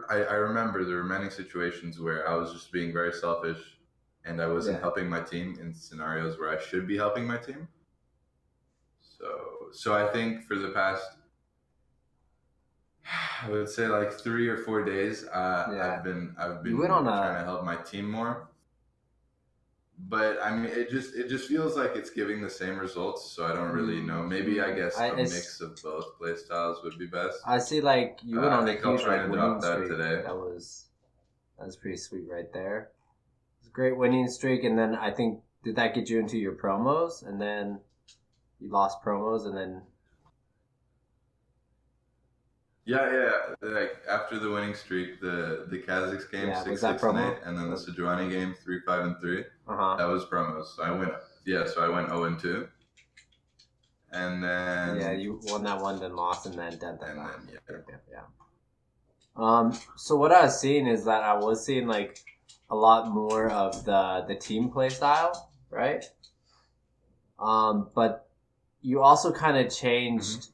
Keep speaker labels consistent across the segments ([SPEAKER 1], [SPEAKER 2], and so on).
[SPEAKER 1] I remember there were many situations where I was just being very selfish and I wasn't helping my team in scenarios where I should be helping my team. So I think for the past, I would say like 3 or 4 days, I've been trying to help my team more. But I mean, it just feels like it's giving the same results. So I don't really know. Maybe I guess a mix of both play styles would be best.
[SPEAKER 2] I see, like you went on a huge like winning
[SPEAKER 1] that
[SPEAKER 2] streak.
[SPEAKER 1] Today.
[SPEAKER 2] That was pretty sweet right there. It was a great winning streak, and then I think did that get you into your promos, and then you lost promos, and then.
[SPEAKER 1] Yeah. Like after the winning streak, the Kha'Zix game 6-6-8, and then the Sejuani game 3-5-3. That was promos. So I went 0-2, and then
[SPEAKER 2] you won that one, then lost, and then dead that one. So what I was seeing is that I was seeing like a lot more of the team play style, right? But you also kind of changed.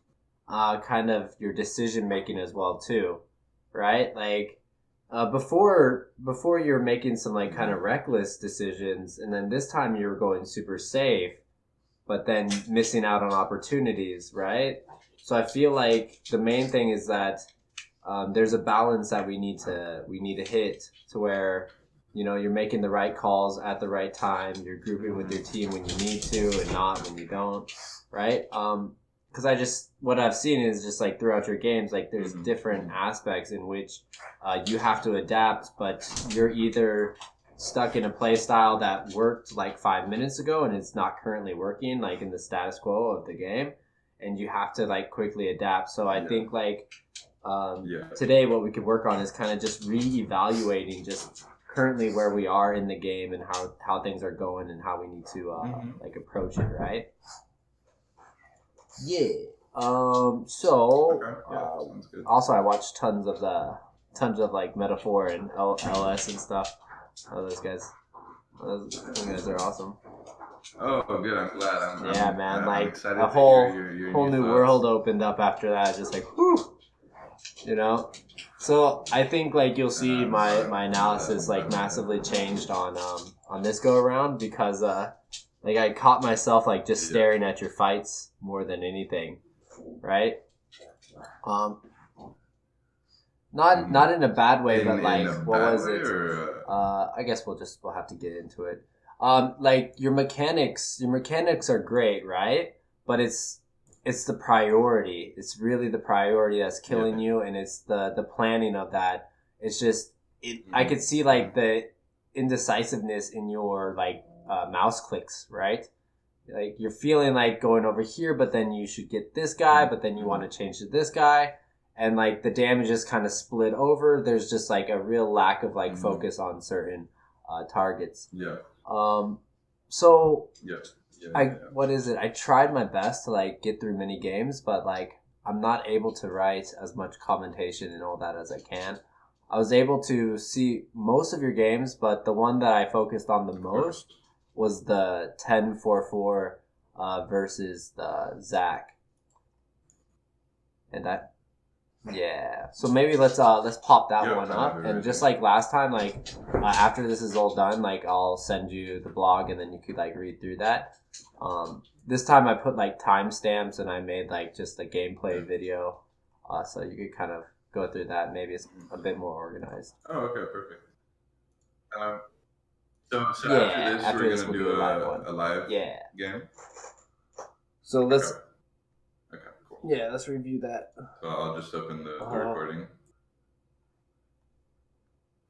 [SPEAKER 2] Kind of your decision making as well too, right? Like before you're making some like kind of reckless decisions, and then this time you were going super safe, but then missing out on opportunities, right? So I feel like the main thing is that there's a balance that we need to hit to where you're making the right calls at the right time, you're grouping with your team when you need to and not when you don't, right? Because what I've seen is just like throughout your games, like there's different aspects in which you have to adapt, but you're either stuck in a play style that worked like 5 minutes ago and it's not currently working, like in the status quo of the game, and you have to like quickly adapt. So I think like today what we could work on is kind of just re-evaluating just currently where we are in the game and how things are going and how we need to like approach it, right? Yeah. So also I watched tons of like Metaphor and LS and stuff. Those guys are awesome.
[SPEAKER 1] Oh, good. I'm glad.
[SPEAKER 2] Man. Like a whole new world opened up after that. Just like whew, So I think like you'll see my analysis like massively changed on this go around because like I caught myself like just staring at your fights more than anything, right? Not in a bad way, but like what was it? I guess we'll have to get into it. Like your mechanics are great, right? But it's the priority. It's really the priority that's killing you, and it's the planning of that. It's just I could see like the indecisiveness in your like mouse clicks, right? Like you're feeling like going over here, but then you should get this guy, but then you want to change to this guy, and like the damage is kind of split over. There's just like a real lack of like focus on certain targets. So what is it? I tried my best to like get through many games, but like I'm not able to write as much commentation and all that as I can. I was able to see most of your games, but the one that I focused on the most was the 10-4-4 versus the Zach. And that, so maybe let's pop that one up, and just like last time, like after this is all done, like I'll send you the blog, and then you could like read through that. This time I put like timestamps, and I made like just a gameplay video, so you could kind of go through that. Maybe it's a bit more organized.
[SPEAKER 1] Oh, okay, perfect. So after this, we're gonna do a live game.
[SPEAKER 2] So let's. Okay, cool. Yeah, let's review that.
[SPEAKER 1] So I'll just open the recording.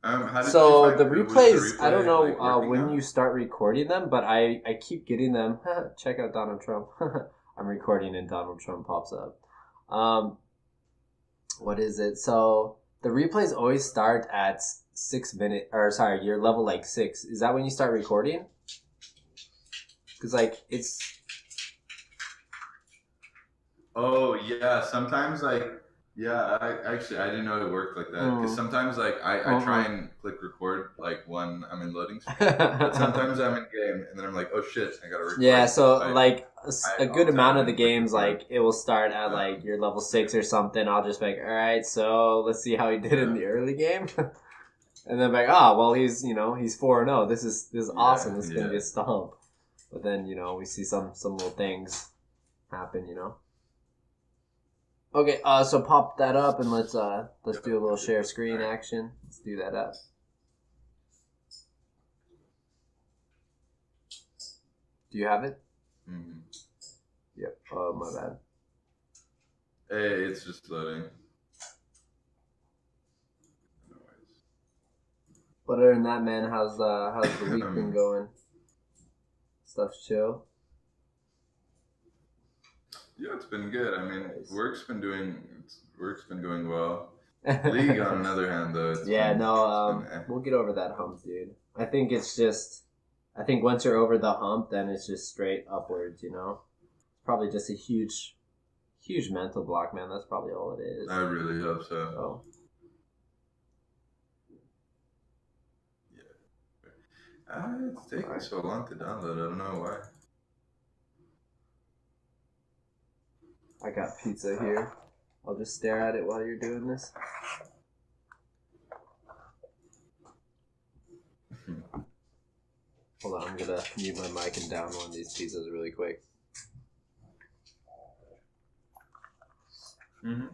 [SPEAKER 2] So the replays, I don't know like when you start recording them, but I keep getting them. Check out Donald Trump. I'm recording and Donald Trump pops up. What is it? So the replays always start at 6 minutes, or sorry, you're level like 6. Is that when you start recording? Because like it's.
[SPEAKER 1] Oh yeah, sometimes like I didn't know it worked like that because sometimes like I try and click record like when I'm in loading screen. But sometimes I'm in game and then I'm like, oh shit, I gotta record.
[SPEAKER 2] Yeah, so like a good amount of the games, like it will start at like your level 6 or something. I'll just be like, all right, so let's see how he did in the early game. And then like, well, he's 4-0. This is awesome. This is gonna be a stomp. But then we see some little things happen. Okay, so pop that up and let's do a little share screen action. Let's do that up. Do you have it?
[SPEAKER 1] Mm-hmm.
[SPEAKER 2] Yep. Oh, my bad.
[SPEAKER 1] Hey, it's just loading.
[SPEAKER 2] But other than that, man, how's the week been going? Stuff's chill.
[SPEAKER 1] Yeah, it's been good. I mean, work's been going well. League, on the other hand, though,
[SPEAKER 2] we'll get over that hump, dude. I think once you're over the hump, then it's just straight upwards. It's probably just a huge mental block, man. That's probably all it is.
[SPEAKER 1] I really hope so. It's taking so long to download. I don't know why.
[SPEAKER 2] I got pizza here. I'll just stare at it while you're doing this. Hold on, I'm gonna mute my mic and down one of these pizzas really quick.
[SPEAKER 1] Mm-hmm.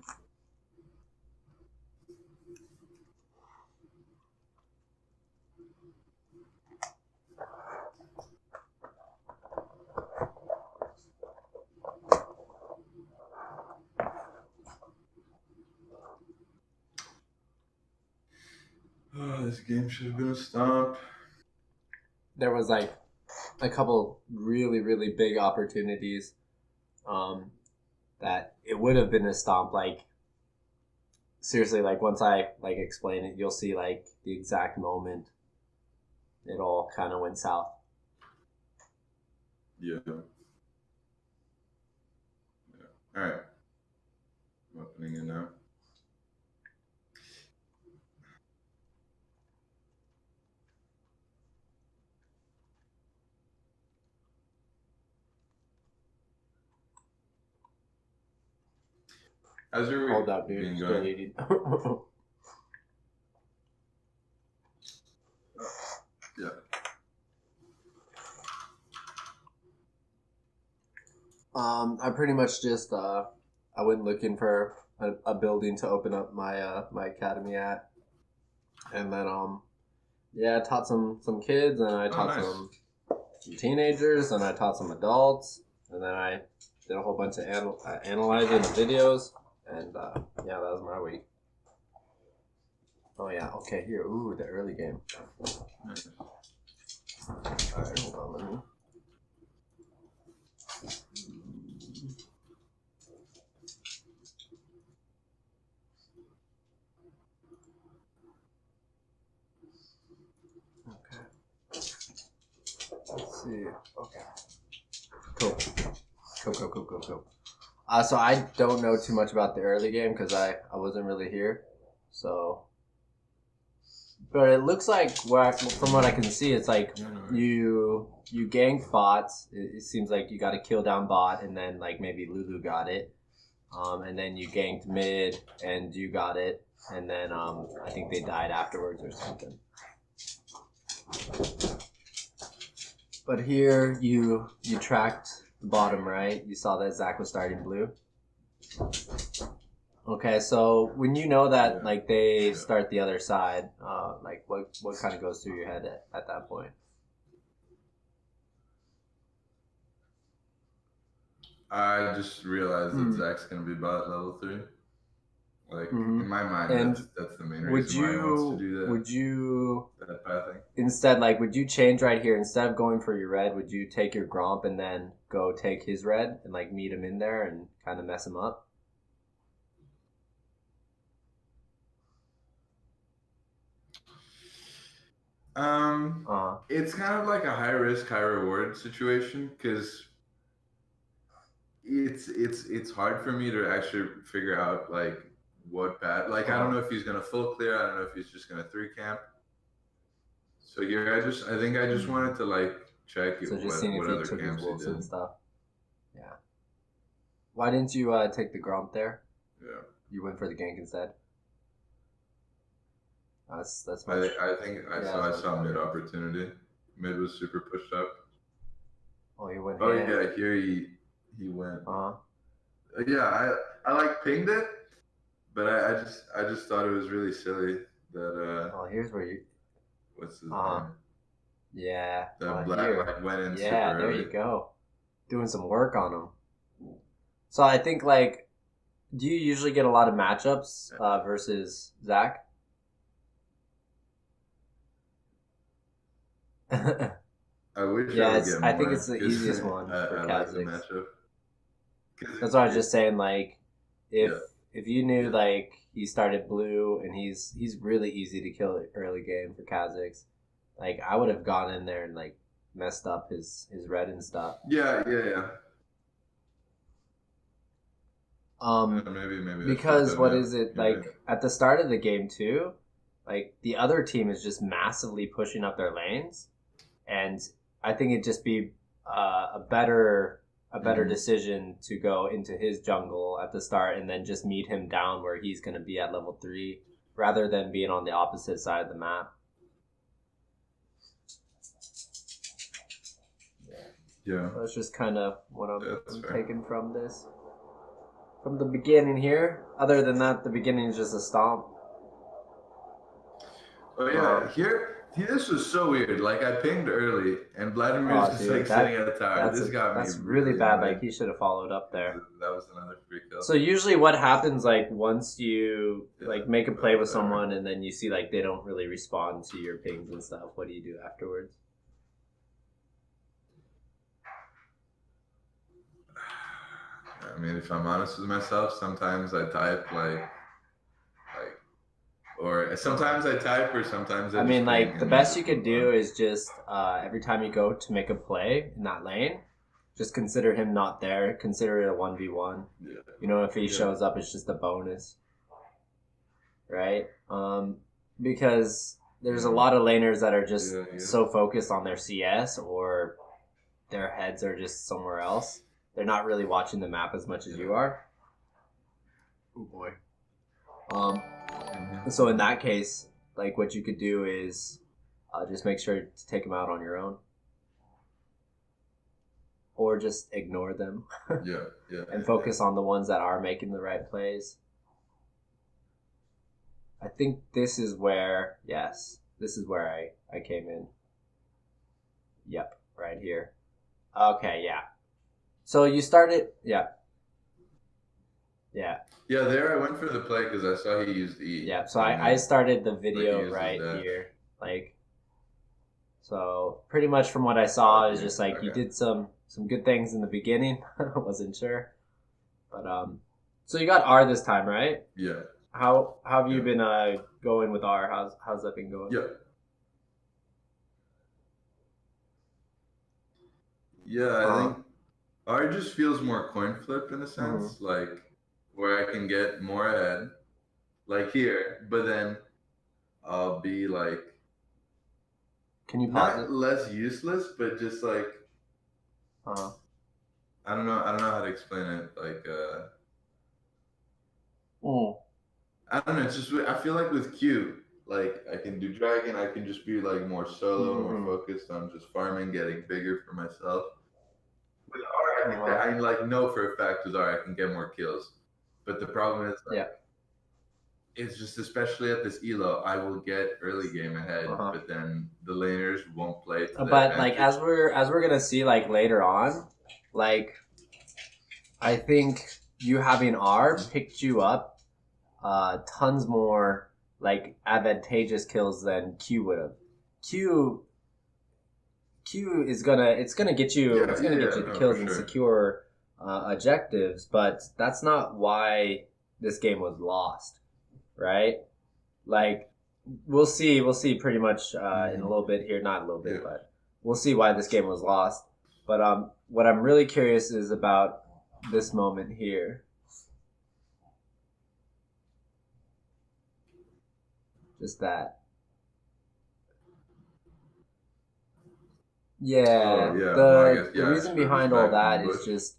[SPEAKER 1] Oh, this game should have been a stomp.
[SPEAKER 2] There was like a couple really, really big opportunities that it would have been a stomp. Like, seriously, like once I like explain it, you'll see like the exact moment it all kind of went south.
[SPEAKER 1] Yeah. All right. I'm opening it now. How's your week?
[SPEAKER 2] Hold up, dude. Still eating.
[SPEAKER 1] Yeah.
[SPEAKER 2] I pretty much just I went looking for a building to open up my my academy at, and then I taught some kids, and I taught some teenagers, and I taught some adults, and then I did a whole bunch of analyzing of videos, and that was my week. Oh yeah, okay, here, ooh, the early game. Alright, hold on, let me. Okay. Let's see. Okay. Cool. So I don't know too much about the early game because I wasn't really here. So, but it looks like from what I can see, it's like you ganked bots. It seems like you got a kill down bot, and then like maybe Lulu got it, and then you ganked mid and you got it, and then I think they died afterwards or something. But here you tracked the bottom right. You saw that Zach was starting blue. Okay, so when you know that like they start the other side, like what kind of goes through your head at that point?
[SPEAKER 1] I just realized that Zach's gonna be bot level 3. Like in my mind, that's the main reason why he wants to do that.
[SPEAKER 2] Would you
[SPEAKER 1] that pathing?
[SPEAKER 2] Instead, like, would you change right here? Instead of going for your red, would you take your Gromp and then go take his red and like meet him in there and kind of mess him up?
[SPEAKER 1] It's kind of like a high risk, high reward situation because it's hard for me to actually figure out like what path. Like I don't know if he's gonna full clear. I don't know if he's just gonna 3 camp. So here, I think I just wanted to like check
[SPEAKER 2] So just seeing if
[SPEAKER 1] what
[SPEAKER 2] he
[SPEAKER 1] other
[SPEAKER 2] took his
[SPEAKER 1] camps he
[SPEAKER 2] wolves and
[SPEAKER 1] did.
[SPEAKER 2] stuff. Yeah. Why didn't you take the Gromp there?
[SPEAKER 1] Yeah.
[SPEAKER 2] You went for the gank instead. That's much.
[SPEAKER 1] I think I saw mid opportunity. Mid was super pushed up.
[SPEAKER 2] Oh, he went.
[SPEAKER 1] Oh yeah, here he went. Yeah, I like pinged it, but I just thought it was really silly that.
[SPEAKER 2] Oh, here's where you.
[SPEAKER 1] What's his name?
[SPEAKER 2] Yeah.
[SPEAKER 1] That black like went in super
[SPEAKER 2] there
[SPEAKER 1] early.
[SPEAKER 2] you go. Doing some work on him. So I think like, do you usually get a lot of matchups versus Zach?
[SPEAKER 1] I wish I would get more.
[SPEAKER 2] I think it's the easiest one for Kha'Zix.
[SPEAKER 1] Like
[SPEAKER 2] that's what I was just saying. Like, if you knew like he started blue and he's really easy to kill early game for Kha'Zix, like I would have gone in there and like messed up his red and stuff.
[SPEAKER 1] Yeah. Maybe
[SPEAKER 2] because what is it like at the start of the game too? Like the other team is just massively pushing up their lanes, and I think it'd just be a better decision to go into his jungle at the start and then just meet him down where he's going to be at level 3 rather than being on the opposite side of the map.
[SPEAKER 1] Yeah.
[SPEAKER 2] That's just kind of what I'm taking from this. From the beginning here. Other than that, the beginning is just a stomp.
[SPEAKER 1] Oh yeah, here this was so weird. Like I pinged early, and Vladimir's just like sitting at a tower. That's
[SPEAKER 2] really bad. Like he should have followed up there.
[SPEAKER 1] That was another free kill.
[SPEAKER 2] So usually, what happens like once you like make a play with someone, and then you see like they don't really respond to your pings and stuff. What do you do afterwards?
[SPEAKER 1] I mean, if I'm honest with myself, sometimes I type or sometimes I type, or sometimes I mean,
[SPEAKER 2] like the best you could do is just every time you go to make a play in that lane, just consider him not there. Consider it a 1v1. Yeah. You know, if he shows up, it's just a bonus, right? Because there's a lot of laners that are just so focused on their CS or their heads are just somewhere else. They're not really watching the map as much as you are. Oh boy. So in that case, like what you could do is just make sure to take them out on your own, or just ignore them. And focus on the ones that are making the right plays. I think this is where I came in. Yep, right here. Okay, yeah. So you started, yeah.
[SPEAKER 1] Yeah, there I went for the play because I saw he used E.
[SPEAKER 2] Yeah, so I started the video right here. Like, so pretty much from what I saw is just like you did some good things in the beginning. I wasn't sure. But, so you got R this time, right?
[SPEAKER 1] Yeah.
[SPEAKER 2] How have you been going with R? How's that been going?
[SPEAKER 1] Yeah, I think R just feels more coin flip in a sense. Like, where I can get more ahead, like here, but then I'll be like,
[SPEAKER 2] can you pause
[SPEAKER 1] not less useless, but just like, I don't know how to explain it. Like, I don't know. It's just I feel like with Q, like I can do dragon, I can just be like more solo, more focused on just farming, getting bigger for myself. With R, I like know for a fact with R I can get more kills. But the problem is, it's just especially at this elo, I will get early game ahead, but then the laners won't play.
[SPEAKER 2] But like as we're gonna see like later on, like I think you having R picked you up tons more like advantageous kills than Q would have. Q is gonna get you kills and secure objectives, but that's not why this game was lost, right? Like we'll see pretty much in a little bit here, not a little bit, but we'll see why this game was lost. But what I'm really curious is about this moment here. Just that. Yeah,
[SPEAKER 1] Oh yeah. Well, I
[SPEAKER 2] the
[SPEAKER 1] guess
[SPEAKER 2] the
[SPEAKER 1] yeah.
[SPEAKER 2] reason
[SPEAKER 1] Sure. Just
[SPEAKER 2] behind all
[SPEAKER 1] back in the
[SPEAKER 2] that is
[SPEAKER 1] bush.
[SPEAKER 2] just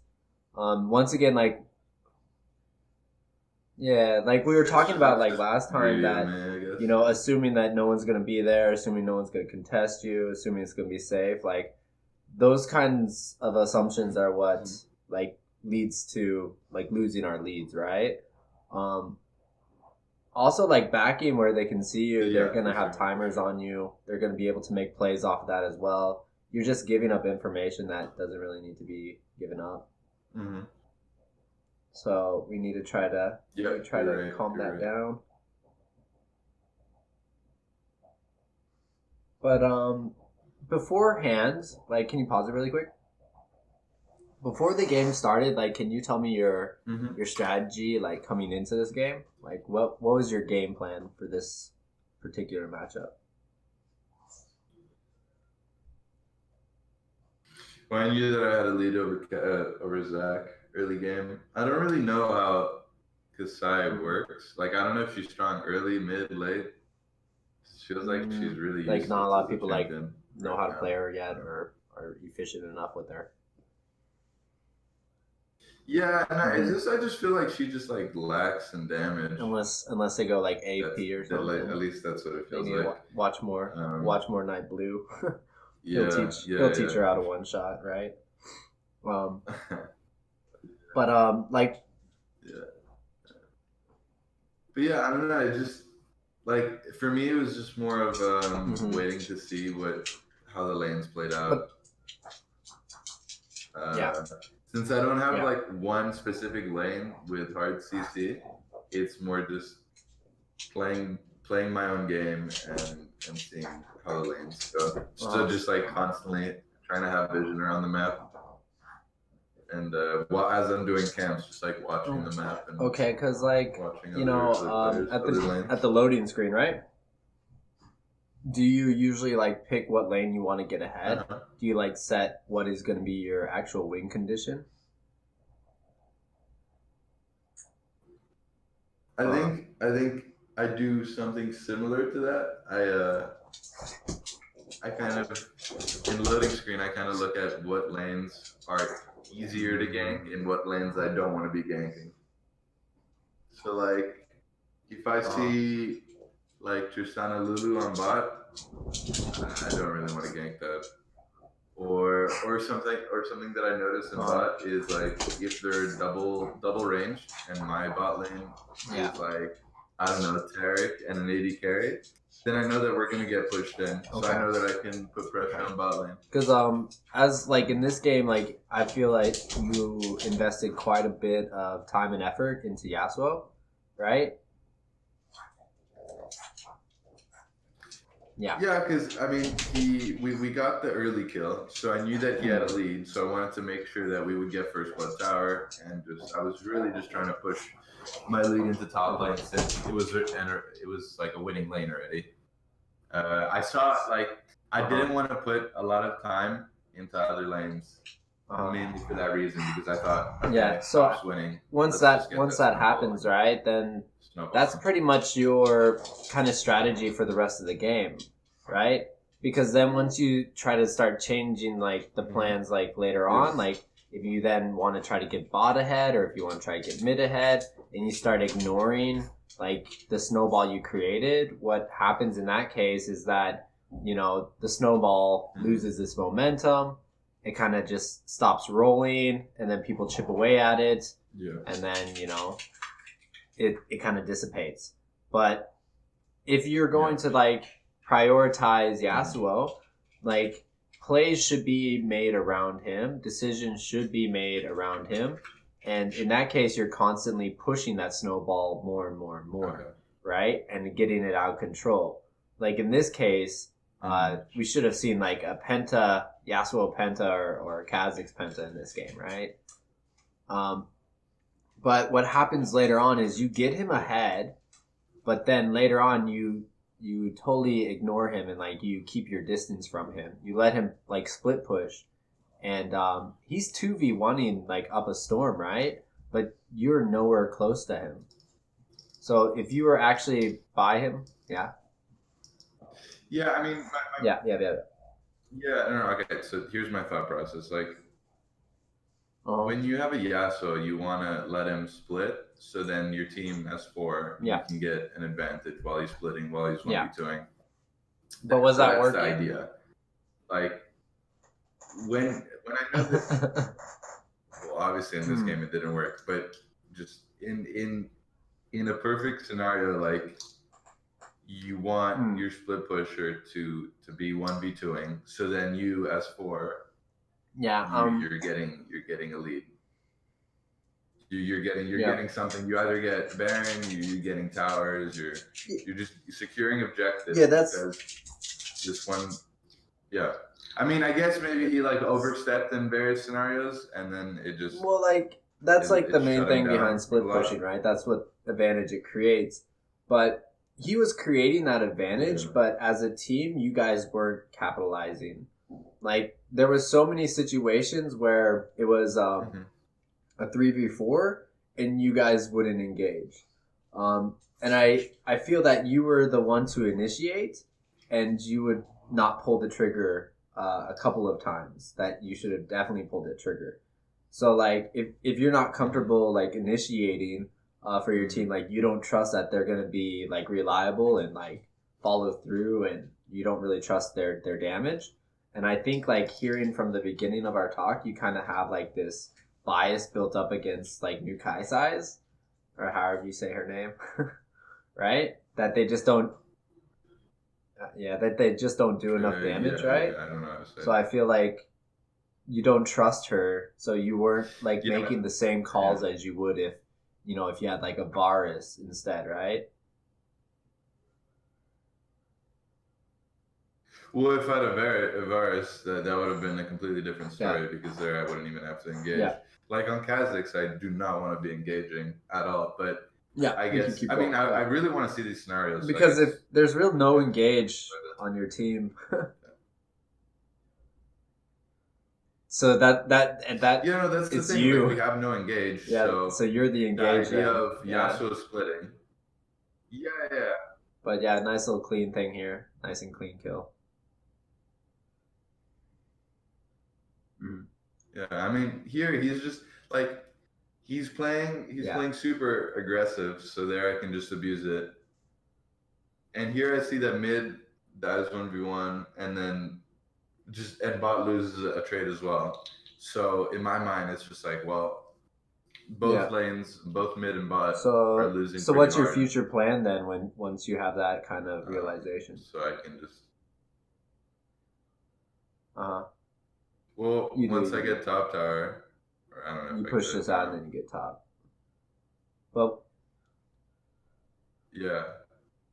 [SPEAKER 2] once again like yeah, like we were
[SPEAKER 1] It's
[SPEAKER 2] talking
[SPEAKER 1] just
[SPEAKER 2] about
[SPEAKER 1] that's
[SPEAKER 2] like
[SPEAKER 1] just
[SPEAKER 2] last time
[SPEAKER 1] greedy of
[SPEAKER 2] that
[SPEAKER 1] me, I guess.
[SPEAKER 2] assuming that no one's gonna be there, assuming no one's gonna contest you, assuming it's gonna be safe, like those kinds of assumptions are what like leads to like losing our leads, right? Um, Also, like backing where they can see you, they're
[SPEAKER 1] Yeah,
[SPEAKER 2] gonna
[SPEAKER 1] for
[SPEAKER 2] have
[SPEAKER 1] sure. For
[SPEAKER 2] timers
[SPEAKER 1] sure.
[SPEAKER 2] on you. They're gonna be able to make plays off of that as well. You're just giving up information that doesn't really need to be given up.
[SPEAKER 1] Mm-hmm.
[SPEAKER 2] So we need to try to
[SPEAKER 1] Yeah, you're right.
[SPEAKER 2] calm that
[SPEAKER 1] You're right.
[SPEAKER 2] down. But beforehand, like, can you pause it really quick? Before the game started, like, can you tell me
[SPEAKER 1] Mm-hmm.
[SPEAKER 2] your strategy, like, coming into this game? Like, what was your game plan for this particular matchup?
[SPEAKER 1] Well, I knew that I had a lead over Zach early game. I don't really know how Kasai works. Like, I don't know if she's strong early, mid, late. It feels like she's really
[SPEAKER 2] Like, not a
[SPEAKER 1] useless
[SPEAKER 2] lot of
[SPEAKER 1] as a
[SPEAKER 2] people like
[SPEAKER 1] champion
[SPEAKER 2] know
[SPEAKER 1] right
[SPEAKER 2] how to
[SPEAKER 1] now.
[SPEAKER 2] play her yet, or are efficient enough with her.
[SPEAKER 1] Yeah, and I just feel like she just like lacks in damage.
[SPEAKER 2] Unless they go like AP or something.
[SPEAKER 1] At least that's what it
[SPEAKER 2] They
[SPEAKER 1] feels
[SPEAKER 2] need to
[SPEAKER 1] like.
[SPEAKER 2] watch more Nightblu.
[SPEAKER 1] Yeah,
[SPEAKER 2] He'll
[SPEAKER 1] yeah,
[SPEAKER 2] teach
[SPEAKER 1] yeah.
[SPEAKER 2] her out of one shot, right? But like
[SPEAKER 1] Yeah. But yeah, I don't know. It just like for me, it was just more of waiting to see how the lanes played out.
[SPEAKER 2] Yeah,
[SPEAKER 1] Since I don't have like one specific lane with hard CC, it's more just playing my own game and seeing how the lanes go. So just like constantly trying to have vision around the map. And while as I'm doing camps, just like watching the map and
[SPEAKER 2] okay, because like
[SPEAKER 1] watching
[SPEAKER 2] other
[SPEAKER 1] players, other lanes.
[SPEAKER 2] at the loading screen, right? Do you usually like pick what lane you want to get ahead? Uh-huh. Do you like set what is going to be your actual win condition?
[SPEAKER 1] I think I do something similar to that. I kind of in loading screen I kind of look at what lanes are easier to gank and what lanes I don't want to be ganking. So like if I see like Tristana Lulu on bot, I don't really want to gank that. Or something that I notice in bot is like if they're double range and my bot lane is like I don't know Tarek and an AD carry, then I know that we're gonna get pushed in. So I know that I can put pressure on bot lane.
[SPEAKER 2] Because as like in this game, like I feel like you invested quite a bit of time and effort into Yasuo, right? Yeah.
[SPEAKER 1] Yeah, because I mean, we got the early kill, so I knew that he had a lead. So I wanted to make sure that we would get first blood tower, and I was really just trying to push my lead into top lane since it was like a winning lane already. I saw like I didn't want to put a lot of time into other lanes. Mainly for that reason because I thought okay, so winning.
[SPEAKER 2] Once that happens, right, then that's pretty much your kind of strategy for the rest of the game, right? Because then once you try to start changing like the plans like later on, like if you then want to try to get bot ahead or if you want to try to get mid ahead and you start ignoring like the snowball you created, what happens in that case is that, you know, the snowball loses this momentum. It kind of just stops rolling and then people chip away at it. Yeah. And then, you know, it kind of dissipates. But if you're going to like prioritize Yasuo, like plays should be made around him. Decisions should be made around him. And in that case, you're constantly pushing that snowball more and more and more, right? And getting it out of control. Like in this case, we should have seen like a Penta, Yasuo Penta or a Kha'Zix Penta in this game, right? But what happens later on is you get him ahead, but then later on you totally ignore him and like you keep your distance from him. You let him like split push, and he's 2v1ing like up a storm, right? But you're nowhere close to him. So if you were actually by him,
[SPEAKER 1] yeah, I mean,
[SPEAKER 2] yeah.
[SPEAKER 1] Yeah, no, okay. So here's my thought process. Like, when you have a Yasuo, you want to let him split, so then your team S4, you can get an advantage while he's splitting, while he's 1v2ing.
[SPEAKER 2] But was that
[SPEAKER 1] that's
[SPEAKER 2] working?
[SPEAKER 1] the idea. Like, when I know that, well, obviously in this game it didn't work, but just in a perfect scenario, like, you want your split pusher to be 1v2ing, so then you S4, you're getting a lead. You're getting something. You either get Baron, you're getting towers, you're just securing objectives.
[SPEAKER 2] Yeah, that's
[SPEAKER 1] because this one. Yeah, I mean, I guess maybe he like overstepped in various scenarios, and then it just
[SPEAKER 2] that's like the main thing behind split pushing, right? That's what advantage it creates. But he was creating that advantage, but as a team, you guys weren't capitalizing. Like, there was so many situations where it was a 3v4 and you guys wouldn't engage. And I feel that you were the one to initiate, and you would not pull the trigger a couple of times that you should have definitely pulled the trigger. So, like, if you're not comfortable, like, initiating for your team, like, you don't trust that they're going to be, like, reliable and, like, follow through, and you don't really trust their damage. And I think, like, hearing from the beginning of our talk, you kind of have, like, this bias built up against, like, new Kha'Zix, or however you say her name, right? That they just don't that they just don't do enough damage, right?
[SPEAKER 1] I don't know how to say.
[SPEAKER 2] So I feel like you don't trust her, so you weren't like making the same calls as you would if if you had like a Varus instead, right?
[SPEAKER 1] Well, if I had a Varus, that would have been a completely different story, because there I wouldn't even have to engage. Yeah. Like on Kha'Zix, I do not want to be engaging at all, but I guess, I mean, I really want to see these scenarios.
[SPEAKER 2] Because if there's real no engage on your team, so that that's
[SPEAKER 1] the thing.
[SPEAKER 2] You.
[SPEAKER 1] Like, we have no engage.
[SPEAKER 2] Yeah, so you're the engaged.
[SPEAKER 1] The idea of Yasuo splitting. Yeah.
[SPEAKER 2] But yeah, nice little clean thing here. Nice and clean kill.
[SPEAKER 1] Yeah, I mean, here he's just like, he's playing super aggressive, so there I can just abuse it. And here I see that mid dies 1v1, and then and bot loses a trade as well. So in my mind, it's just like, well, both lanes, both mid and bot, are losing.
[SPEAKER 2] So what's your future plan then once you have that kind of realization?
[SPEAKER 1] So I can just
[SPEAKER 2] Well,
[SPEAKER 1] once I get top tower, or I don't know.
[SPEAKER 2] You push this out and then you get top. Well,
[SPEAKER 1] yeah.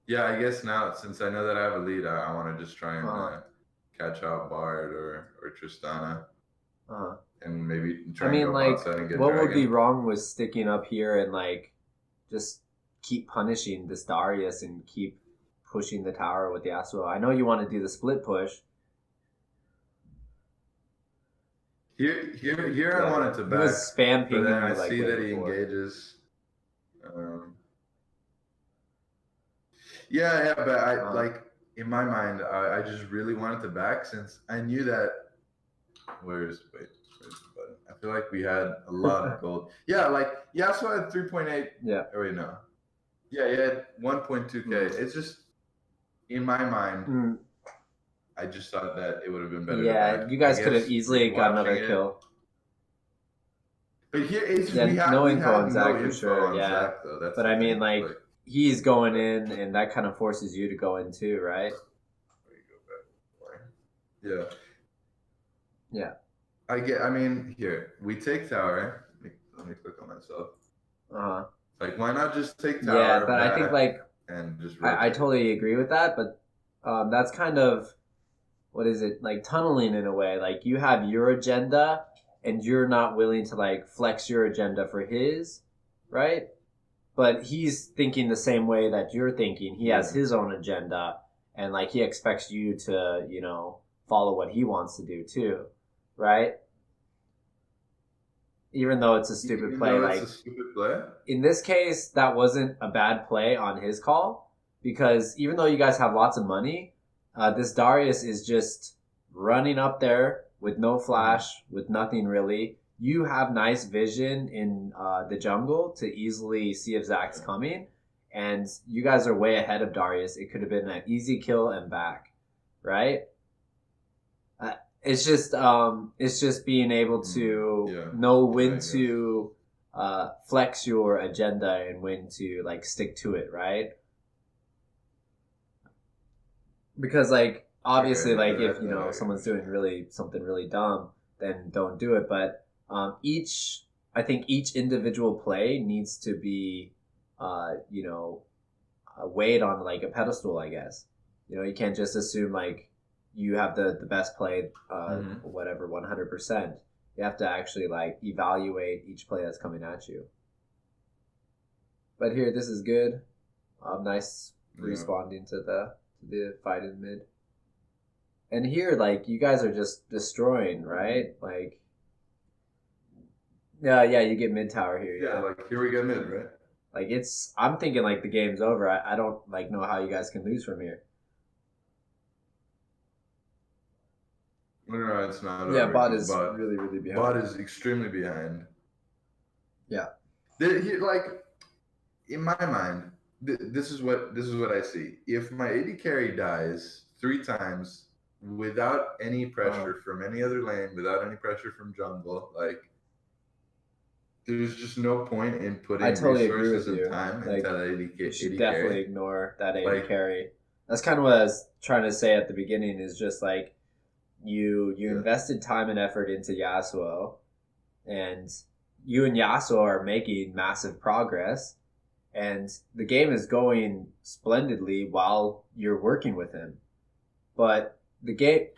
[SPEAKER 1] I guess now, since I know that I have a lead, I want to just try and catch out Bard or Tristana, and maybe try. I mean, and go
[SPEAKER 2] like,
[SPEAKER 1] and get
[SPEAKER 2] what
[SPEAKER 1] Dragon.
[SPEAKER 2] Would be wrong with sticking up here and like just keep punishing this Darius and keep pushing the tower with the Yasuo? I know you want to do the split push.
[SPEAKER 1] Here I wanted to back,
[SPEAKER 2] spam
[SPEAKER 1] but then I see that he engages. But I like, in my mind, I just really wanted to back, since I knew that. Where's the button? I feel like we had a lot of gold. Yeah, like Yasuo had 3.8.
[SPEAKER 2] Yeah.
[SPEAKER 1] Oh wait, no. Yeah, he had 1.2k. It's just, in my mind. I just thought that it would have been better.
[SPEAKER 2] Yeah, you guys could have easily got another kill.
[SPEAKER 1] But here is we have
[SPEAKER 2] no info on Zach for sure.
[SPEAKER 1] Yeah, Zach, though.
[SPEAKER 2] But I mean, like, he's going in, and that kind of forces you to go in too, right? Yeah.
[SPEAKER 1] I mean, here we take tower. Let me click on myself. Like, why not just take tower?
[SPEAKER 2] Yeah, but I think like,
[SPEAKER 1] and just
[SPEAKER 2] I totally agree with that, but that's kind of, what is it, like, tunneling in a way. Like, you have your agenda and you're not willing to like flex your agenda for his, right? But he's thinking the same way that you're thinking. He has his own agenda, and like he expects you to, follow what he wants to do too, right? Even though it's a stupid play, in this case, that wasn't a bad play on his call, because even though you guys have lots of money, this Darius is just running up there with no flash, with nothing really. You have nice vision in the jungle to easily see if Zach's coming, and you guys are way ahead of Darius. It could have been an easy kill and back, right? It's just being able to know when to flex your agenda and when to like stick to it, right? Because like obviously like if you know someone's doing something really dumb, then don't do it. But I think each individual play needs to be weighed on like a pedestal, I guess. You can't just assume like you have the best play, whatever, 100%. You have to actually like evaluate each play that's coming at you. But here, this is good. Nice responding to the fight in mid. And here, like, you guys are just destroying, right? Like, yeah, you get mid tower here.
[SPEAKER 1] Yeah, like here we get mid, right?
[SPEAKER 2] Like I'm thinking like the game's over. I don't like know how you guys can lose from here.
[SPEAKER 1] No, it's not.
[SPEAKER 2] Yeah, bot is really behind.
[SPEAKER 1] Bot is extremely behind.
[SPEAKER 2] Yeah.
[SPEAKER 1] Like, in my mind, this is what I see. If my AD carry dies 3 times without any pressure from any other lane, without any pressure from jungle, like, there's just no point in putting resources and time into that AD carry.
[SPEAKER 2] You should definitely ignore that AD carry. That's kind of what I was trying to say at the beginning, is just like, you invested time and effort into Yasuo, and you and Yasuo are making massive progress, and the game is going splendidly while you're working with him. But the game,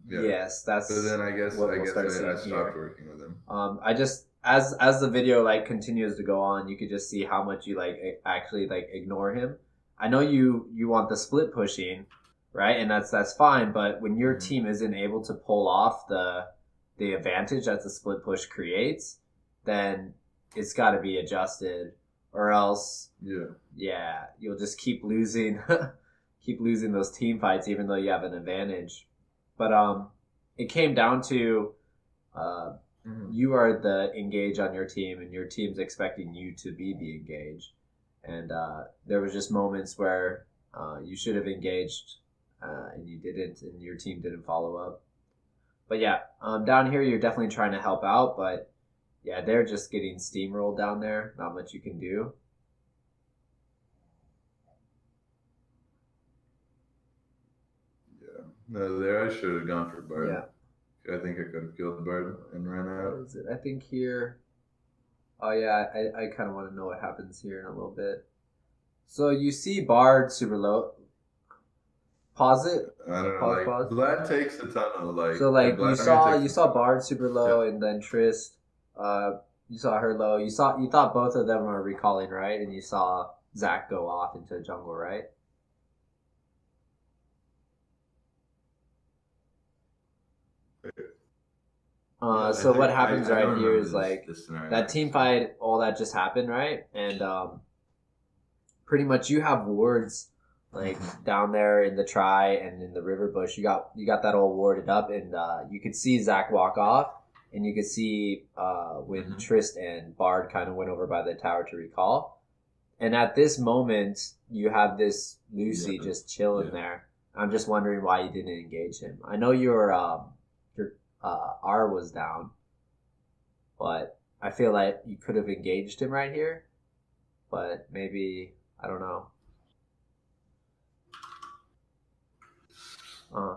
[SPEAKER 2] yes, that's.
[SPEAKER 1] So then I guess I stopped working with him.
[SPEAKER 2] I just as the video like continues to go on, you could just see how much you like actually like ignore him. I know you want the split pushing, right? And that's fine, but when your team isn't able to pull off the advantage that the split push creates, then it's got to be adjusted, or else you'll just keep losing those team fights even though you have an advantage. But it came down to you are the engage on your team, and your team's expecting you to be the engage, and there was just moments where you should have engaged and you didn't, and your team didn't follow up. But yeah, down here you're definitely trying to help out, but yeah, they're just getting steamrolled down there. Not much you can do.
[SPEAKER 1] Yeah, no, there I should have gone for Bard. Yeah, I think I could have killed Bard and ran out.
[SPEAKER 2] What is it? I think here. Oh yeah, I kind of want to know what happens here in a little bit. So you see Bard super low. Pause it.
[SPEAKER 1] I don't know. Pause. Vlad takes the tunnel.
[SPEAKER 2] So you saw Bard super low, and then Trist. You saw her low. You thought both of them were recalling, right? And you saw Zach go off into the jungle, right? So what happens right here is like that team fight, all that just happened, right? And pretty much you have wards like down there in the try and in the river bush. You got that all warded up, and you could see Zach walk off, and you could see when Trist and Bard kind of went over by the tower to recall. And at this moment, you have this Lucy just chilling there. I'm just wondering why you didn't engage him. I know your R was down, but I feel like you could have engaged him right here. But maybe, I don't know.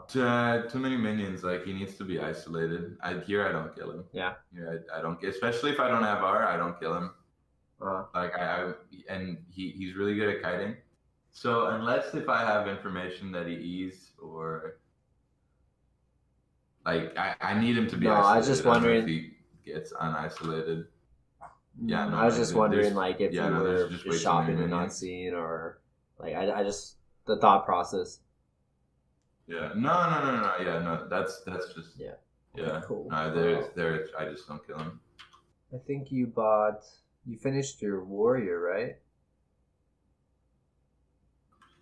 [SPEAKER 1] Too many minions. Like, he needs to be isolated. I don't kill him.
[SPEAKER 2] Yeah.
[SPEAKER 1] Here I don't, especially if I don't have R. I don't kill him. Like and he's really good at kiting. So unless if I have information that he E's, or like I need him to be.
[SPEAKER 2] No,
[SPEAKER 1] isolated.
[SPEAKER 2] I was just wondering
[SPEAKER 1] if he gets unisolated.
[SPEAKER 2] Yeah, no, I was just wondering like if you were just shopping and not seeing, or like I just the thought process.
[SPEAKER 1] Yeah. No. Yeah. No. That's just.
[SPEAKER 2] Yeah.
[SPEAKER 1] Yeah.
[SPEAKER 2] Cool.
[SPEAKER 1] No. There. I just don't kill him.
[SPEAKER 2] I think you finished your warrior, right?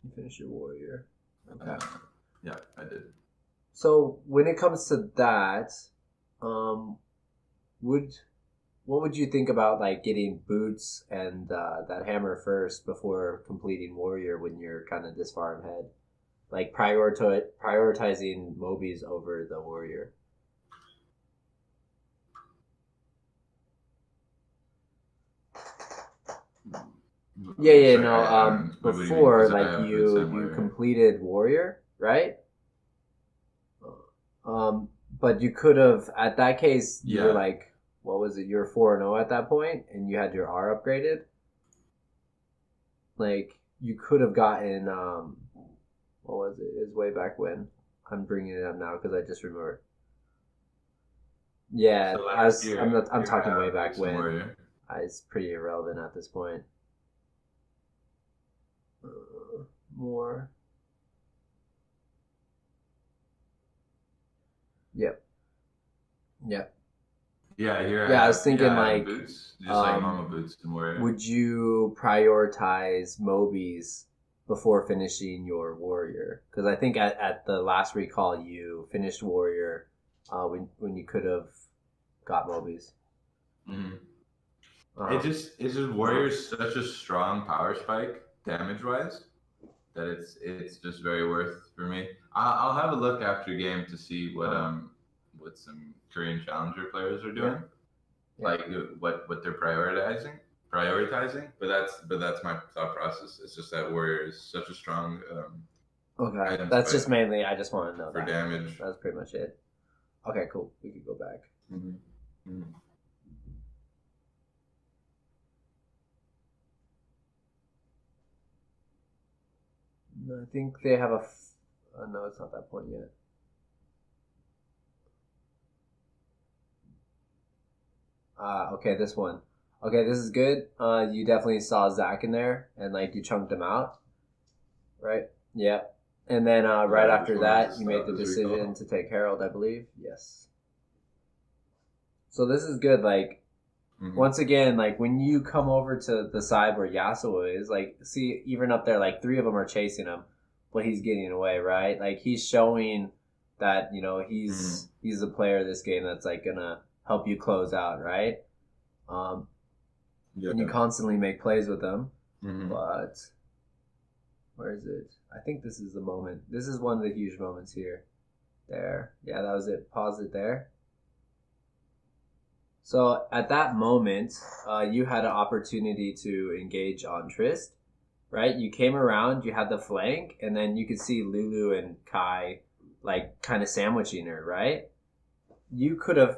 [SPEAKER 2] You finished your warrior. Okay.
[SPEAKER 1] Yeah, I did.
[SPEAKER 2] So when it comes to that, would what would you think about like getting boots and that hammer first before completing warrior when you're kind of this far ahead? Like prioritizing Mobies over the warrior. Yeah,
[SPEAKER 1] Sorry,
[SPEAKER 2] no.
[SPEAKER 1] what do you mean?
[SPEAKER 2] Before,
[SPEAKER 1] Because I
[SPEAKER 2] like
[SPEAKER 1] have boots
[SPEAKER 2] you
[SPEAKER 1] and
[SPEAKER 2] you
[SPEAKER 1] warrior.
[SPEAKER 2] completed warrior, right? Um, but you could have at that case you were like, what was it? You're 4-0 at that point, and you had your R upgraded. Like you could have gotten what was it? It was way back when. I'm bringing it up now because I just remembered. Yeah,
[SPEAKER 1] So last year,
[SPEAKER 2] I'm not. I'm
[SPEAKER 1] you were
[SPEAKER 2] talking way
[SPEAKER 1] having
[SPEAKER 2] back
[SPEAKER 1] boots and
[SPEAKER 2] when.
[SPEAKER 1] warrior.
[SPEAKER 2] It's pretty irrelevant at this point. More. Yep. Yep.
[SPEAKER 1] Yeah, here
[SPEAKER 2] Yeah, I was thinking
[SPEAKER 1] I have
[SPEAKER 2] like,
[SPEAKER 1] boots, just like normal boots and warrior.
[SPEAKER 2] would you prioritize Mobies before finishing your warrior? Because I think at the last recall you finished warrior when you could have got Mobies.
[SPEAKER 1] Mm-hmm. It's just warrior's such a strong power spike damage wise that it's just very worth for me. I'll have a look after game to see what some Korean challenger players are doing, like what they're prioritizing. But that's my thought process. It's just that warrior is such a strong
[SPEAKER 2] Okay,
[SPEAKER 1] item
[SPEAKER 2] that's just
[SPEAKER 1] spike
[SPEAKER 2] mainly. I just want to know
[SPEAKER 1] for
[SPEAKER 2] that.
[SPEAKER 1] damage.
[SPEAKER 2] That's pretty much it. Okay, cool. We could go back.
[SPEAKER 1] Mm-hmm. Mm-hmm.
[SPEAKER 2] No, I think they have a. No, it's not that point yet. Okay, this one. Okay, this is good. You definitely saw Zach in there, and like you chunked him out, right? Yeah. And then right after that, you made the decision to take Harold, I believe. Yes. So this is good. Like once again, like when you come over to the side where Yasuo is, like see even up there, like 3 of them are chasing him, but he's getting away, right? Like he's showing that he's a player of this game that's like gonna help you close out, right? And you constantly make plays with them. But where is it? I think this is the moment. This is one of the huge moments here. There. Yeah, that was it. Pause it there. So at that moment, you had an opportunity to engage on Trist, right? You came around, you had the flank, and then you could see Lulu and Kai like kind of sandwiching her, right? You could have.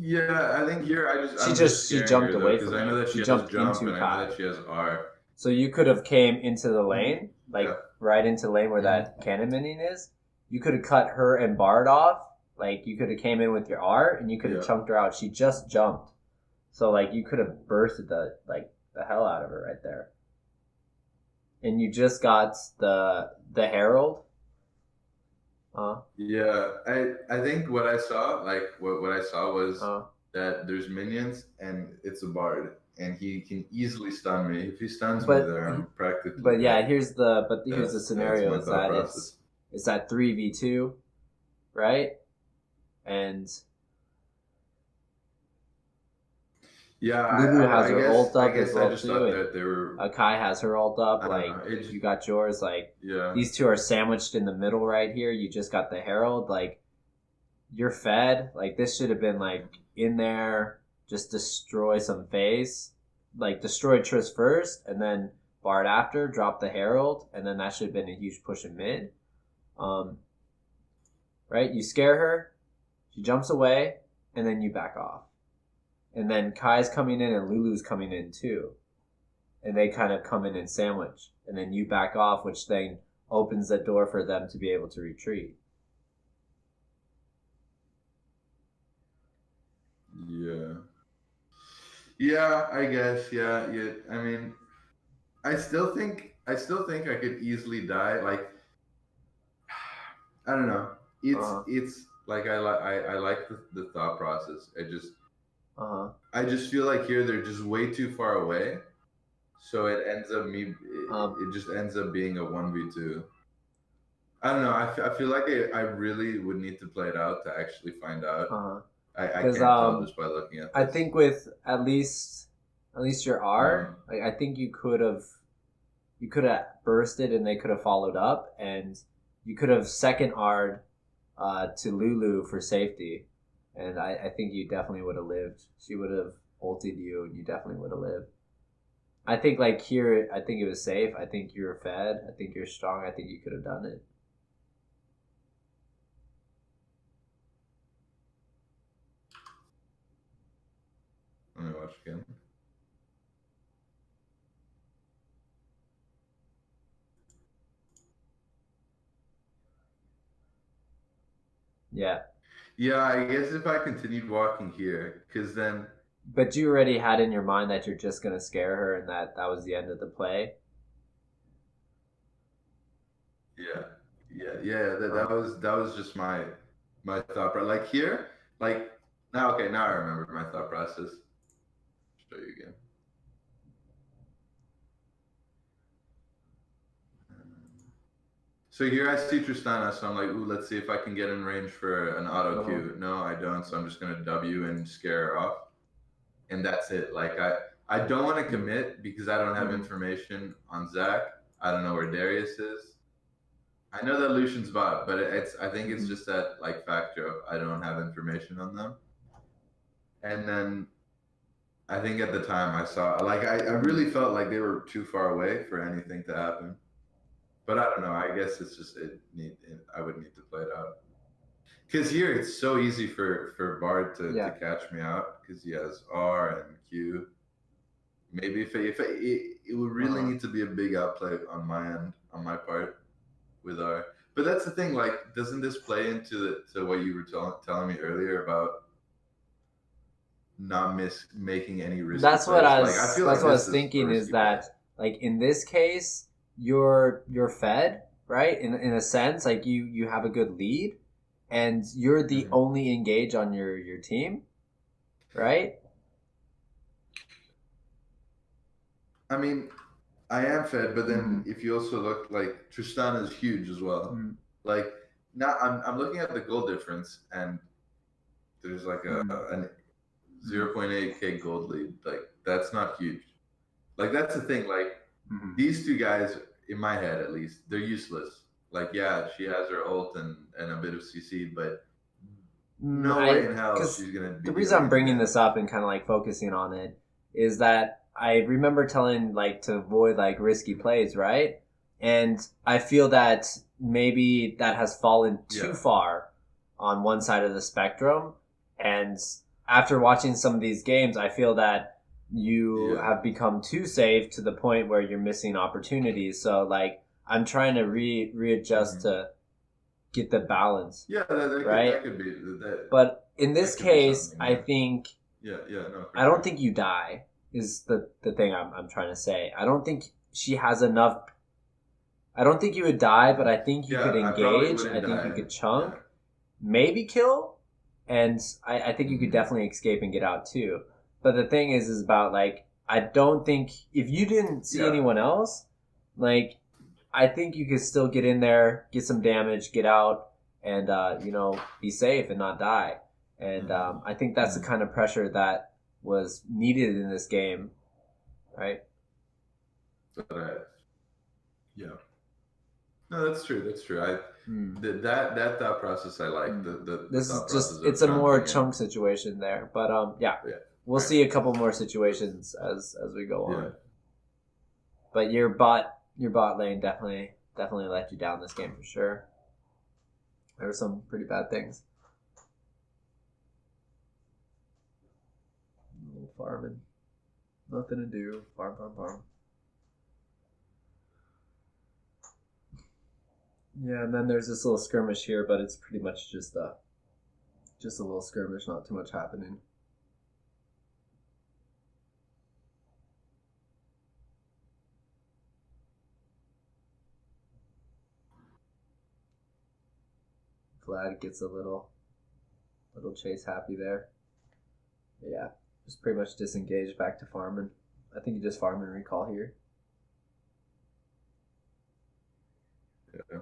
[SPEAKER 1] Yeah, I think here
[SPEAKER 2] she jumped away from
[SPEAKER 1] because I know that she
[SPEAKER 2] jumped
[SPEAKER 1] has jump
[SPEAKER 2] into
[SPEAKER 1] and I
[SPEAKER 2] Kai.
[SPEAKER 1] know that she has R.
[SPEAKER 2] So you could have came into the lane, like right into the lane where that cannon minion is. You could have cut her and Bard off. Like you could have came in with your R and you could have chunked her out. She just jumped, so like you could have bursted the hell out of her right there. And you just got the Herald.
[SPEAKER 1] Yeah, I think what I saw, like what I saw was that there's minions and it's a Bard, and he can easily stun me. If he stuns me there, I'm practically.
[SPEAKER 2] But yeah, here's the scenario is that it's that 3v2, right? And Lulu has her ult up as well too, and Kai has her ult up. Like you got yours. Like these two are sandwiched in the middle right here. You just got the Herald. Like you're fed. Like this should have been like in there. Just destroy some phase. Like destroy Triss first, and then Bard after. Drop the Herald, and then that should have been a huge push in mid. Right? You scare her. She jumps away, and then you back off. And then Kai's coming in and Lulu's coming in too. And they kind of come in and sandwich. And then you back off, which then opens the door for them to be able to retreat.
[SPEAKER 1] Yeah. Yeah, I guess. Yeah. I mean, I still think I could easily die. Like, I don't know. It's like I like the thought process. I just feel like here they're just way too far away So it ends up it just ends up being a 1v2. I don't know. I feel like I really would need to play it out to actually find out. I can't tell just by looking at this.
[SPEAKER 2] I think with at least your R, I think you could have bursted and they could have followed up, and you could have second R'd to Lulu for safety, and I think you definitely would have lived. She would have ulted you, and you definitely would have lived. I think like here, I think it was safe. I think you were fed. I think you're strong. I think you could have done it.
[SPEAKER 1] Let me watch again.
[SPEAKER 2] Yeah.
[SPEAKER 1] Yeah, I guess if I continued walking here, because then...
[SPEAKER 2] But you already had in your mind that you're just going to scare her and that was the end of the play?
[SPEAKER 1] Yeah. That was just my thought process. Like here, like... Now I remember my thought process. Show you again. So here I see Tristana, so I'm like, ooh, let's see if I can get in range for an auto Q. No, I don't, so I'm just going to W and scare her off. And that's it. Like, I don't want to commit because I don't have information on Zach. I don't know where Darius is. I know that Lucian's bot, but I think it's just that, like, factor of I don't have information on them. And then I think at the time I saw, like, I really felt like they were too far away for anything to happen. But I don't know. I guess it's just I would need to play it out. Because here it's so easy for Bard to catch me out because he has R and Q. Maybe if it would really need to be a big outplay on my end, on my part, with R. But that's the thing. Like, doesn't this play into what you were telling me earlier about not making any risky
[SPEAKER 2] That's
[SPEAKER 1] plays?
[SPEAKER 2] What I was.
[SPEAKER 1] Like, I feel
[SPEAKER 2] that's
[SPEAKER 1] like
[SPEAKER 2] what I was thinking is that like in this case. You're fed, right? In a sense, like you have a good lead, and you're the only engage on your team, right?
[SPEAKER 1] I mean, I am fed, but then if you also look, like, Tristana is huge as well. Like, now I'm looking at the goal difference, and there's like a 0.8k gold lead. Like, that's not huge. Like, that's the thing. Like, these two guys, in my head at least, they're useless. Like, yeah, she has her ult and a bit of CC, but no way in hell she's gonna be.
[SPEAKER 2] The reason I'm bringing this up and kind of like focusing on it is that I remember telling like to avoid like risky plays, right? And I feel that maybe that has fallen too far on one side of the spectrum. And after watching some of these games, I feel that you have become too safe to the point where you're missing opportunities. So like I'm trying to readjust to get the balance.
[SPEAKER 1] Yeah, that could be.
[SPEAKER 2] But in this case, I think I don't think you die is the thing I'm trying to say. I don't think she has enough. I don't think you would die, but I think you could engage. I think you could chunk, maybe kill, and I think you could definitely escape and get out too. But the thing is about like I don't think if you didn't see anyone else, like I think you could still get in there, get some damage, get out, and be safe and not die. And I think that's the kind of pressure that was needed in this game, right?
[SPEAKER 1] Yeah. No, that's true. That's true. That thought process I like.
[SPEAKER 2] This is just it's a more chunk situation there, but we'll see a couple more situations as we go on. But your bot lane definitely let you down this game for sure. There were some pretty bad things. Farming, nothing to do. Farm. Yeah, and then there's this little skirmish here, but it's pretty much just a little skirmish, not too much happening. Vlad gets a little chase happy there. But yeah, just pretty much disengaged back to farming. I think you just farm and recall here.
[SPEAKER 1] Yeah.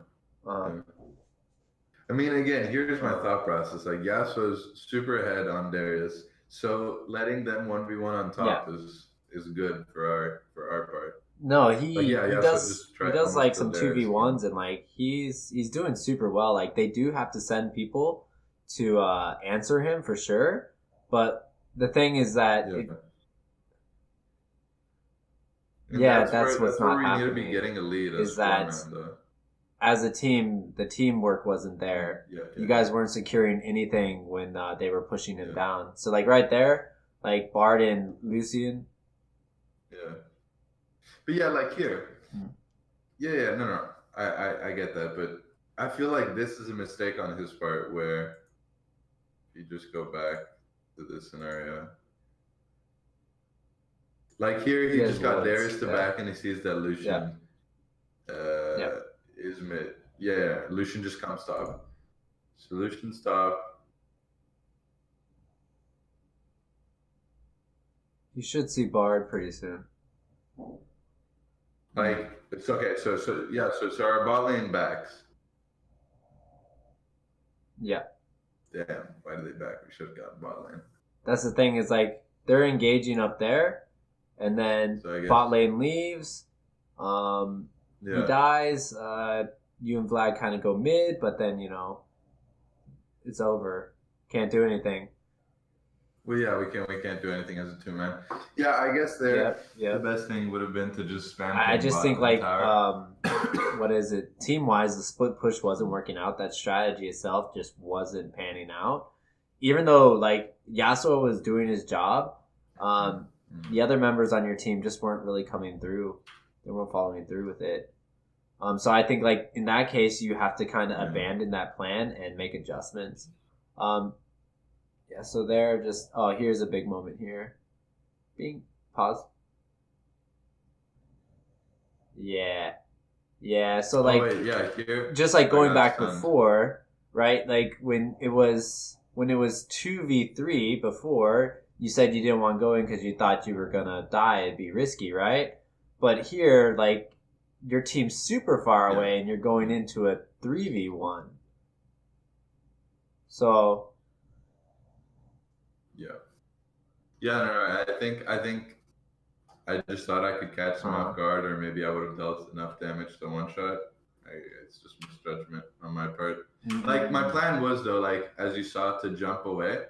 [SPEAKER 1] I mean, again, here's my thought process. Like, Yasuo's super ahead on Darius, so letting them 1v1 on top is good for our part.
[SPEAKER 2] No, he
[SPEAKER 1] Yasuo just
[SPEAKER 2] does like some
[SPEAKER 1] Darius
[SPEAKER 2] 2v1s and like he's doing super well. Like they do have to send people to answer him for sure, but the thing is that that's what's not happening.
[SPEAKER 1] We need to be getting a lead
[SPEAKER 2] is that as a team, the teamwork wasn't there. You guys weren't securing anything when they were pushing him down. So like right there, like Bard and Lucian.
[SPEAKER 1] Yeah. But yeah, like here. No. I get that, but I feel like this is a mistake on his part where you just go back to this scenario. Like here, he just got Darius to back and he sees that Lucian is mid. Yeah, Lucian just comes top. So Lucian stop.
[SPEAKER 2] You should see Bard pretty soon.
[SPEAKER 1] Like, it's okay. So our bot lane backs.
[SPEAKER 2] Yeah.
[SPEAKER 1] Damn, why did they back? We should have gotten bot lane.
[SPEAKER 2] That's the thing is like they're engaging up there, and then bot lane leaves. He dies. You and Vlad kind of go mid, but then it's over. Can't do anything.
[SPEAKER 1] Well, yeah, we can't do anything as a 2-man. Yeah, I guess the best thing would have been to just spam.
[SPEAKER 2] I just think like what is it? Team wise, the split push wasn't working out. That strategy itself just wasn't panning out. Even though like Yasuo was doing his job, the other members on your team just weren't really coming through. They weren't following through with it. So I think like in that case, you have to kind of abandon that plan and make adjustments. So they're just here's a big moment here. Pause. Yeah. So like
[SPEAKER 1] here,
[SPEAKER 2] just like going back before, right? Like when it was 2v3 before, you said you didn't want to go in because you thought you were gonna die. It'd be risky, right? But here, like your team's super far away and you're going into a 3v1. So
[SPEAKER 1] no, I think I just thought I could catch him off guard, or maybe I would have dealt enough damage to one shot. It's just misjudgment on my part. Like my plan was though, like as you saw, to jump away,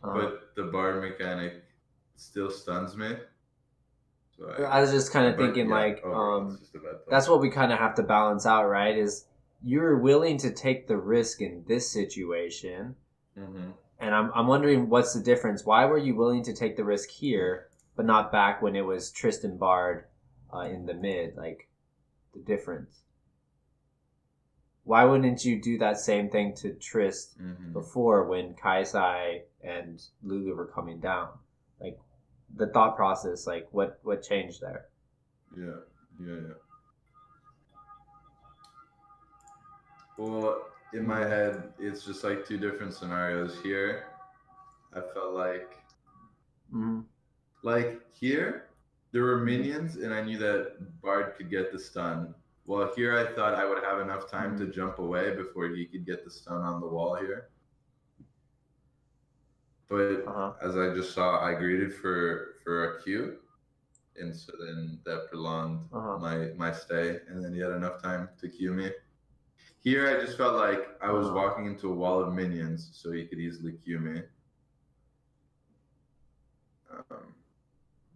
[SPEAKER 1] but the Bard mechanic still stuns me. So
[SPEAKER 2] I was just kind of thinking that's what we kind of have to balance out, right? Is you're willing to take the risk in this situation. And I'm wondering what's the difference. Why were you willing to take the risk here, but not back when it was Tristan Bard in the mid? Like, the difference. Why wouldn't you do that same thing to Trist before when Kaisai and Lulu were coming down? Like, the thought process, like, what changed there?
[SPEAKER 1] Yeah. Well, in my head, it's just like two different scenarios. Here, I felt like, like here, there were minions, and I knew that Bard could get the stun. Well, here I thought I would have enough time to jump away before he could get the stun on the wall here. But as I just saw, I greeted for a Q, and so then that prolonged my stay, and then he had enough time to Q me. Here, I just felt like I was walking into a wall of minions, so he could easily Q me.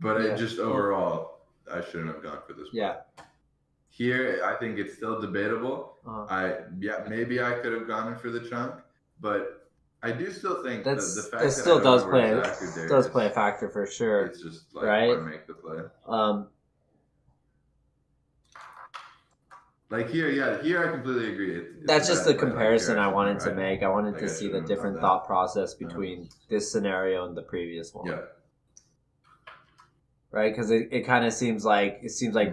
[SPEAKER 1] But it just overall, I shouldn't have gone for this. Here, I think it's still debatable. Maybe I could have gone in for the chunk, but I do still think the fact that
[SPEAKER 2] still does play a factor for sure.
[SPEAKER 1] It's just like
[SPEAKER 2] right?
[SPEAKER 1] want to make the play. Like here I completely agree.
[SPEAKER 2] That's just the comparison I wanted to make. I wanted to see the different thought process between this scenario and the previous one. Right, because it kind of seems like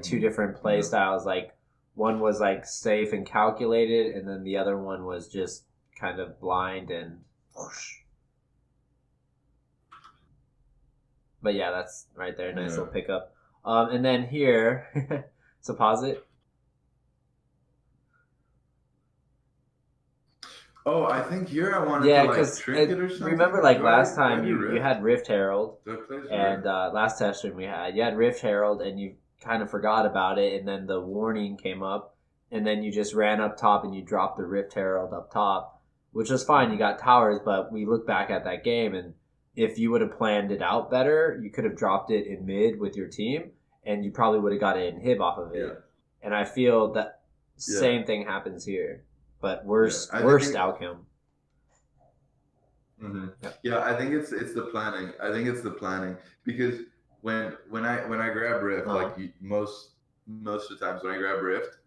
[SPEAKER 2] two different play styles. Like one was like safe and calculated, and then the other one was just kind of blind and whoosh. But yeah, that's right there. Nice little pickup. And then here, so pause it.
[SPEAKER 1] Oh, I think here I wanted to like trinket or something.
[SPEAKER 2] Remember, like last time you had Rift Herald, and last test stream you had Rift Herald, and you kind of forgot about it, and then the warning came up, and then you just ran up top and you dropped the Rift Herald up top, which was fine. You got towers, but we look back at that game, and if you would have planned it out better, you could have dropped it in mid with your team, and you probably would have got an inhib off of it. Yeah. And I feel that same thing happens here. But worst outcome.
[SPEAKER 1] Mm-hmm. Yeah, I think it's the planning. I think it's the planning because when I grab Rift, like most of the times when I grab Rift,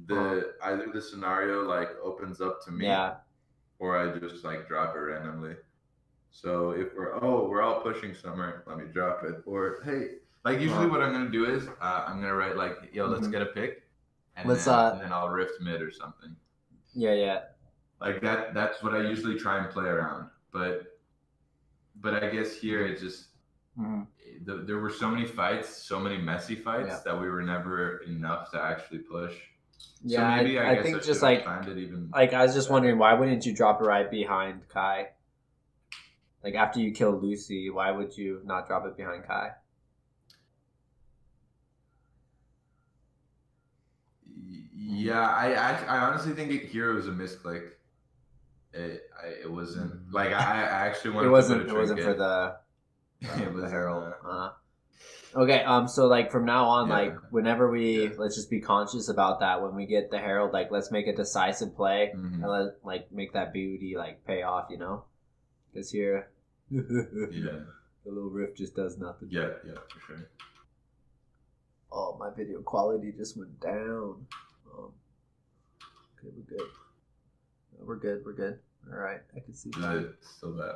[SPEAKER 1] either the scenario like opens up to me, or I just like drop it randomly. So if we're all pushing somewhere, let me drop it. Or hey, like usually what I'm gonna do is I'm gonna write like let's get a pick, and then I'll Rift mid or something.
[SPEAKER 2] Yeah.
[SPEAKER 1] Like that's what I usually try and play around. But I guess here it just there were so many fights, so many messy fights that we were never enough to actually push.
[SPEAKER 2] Yeah, so maybe I guess think just like planned it even. Like I was just wondering, why wouldn't you drop it right behind Kai? Like after you kill Lucy, why would you not drop it behind Kai?
[SPEAKER 1] Yeah, I honestly think here it was a misclick. It wasn't like I actually wanted.
[SPEAKER 2] It wasn't for the it was Herald. Okay, so like from now on, like whenever we let's just be conscious about that when we get the Herald, like let's make a decisive play and let make that beauty like pay off, you know? Because here, the little rift just does nothing.
[SPEAKER 1] Yeah, for sure.
[SPEAKER 2] Oh, my video quality just went down. Okay, we're good. We're good. All right, I can see that.
[SPEAKER 1] It's still bad.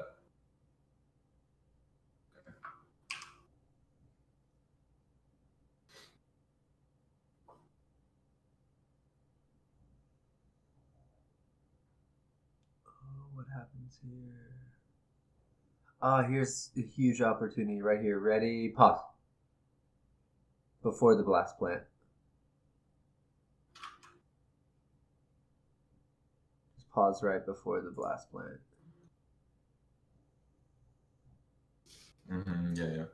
[SPEAKER 2] Oh, what happens here? Here's a huge opportunity right here. Ready? Pause. Before the blast plant. Just pause right before the blast plant.
[SPEAKER 1] Yeah.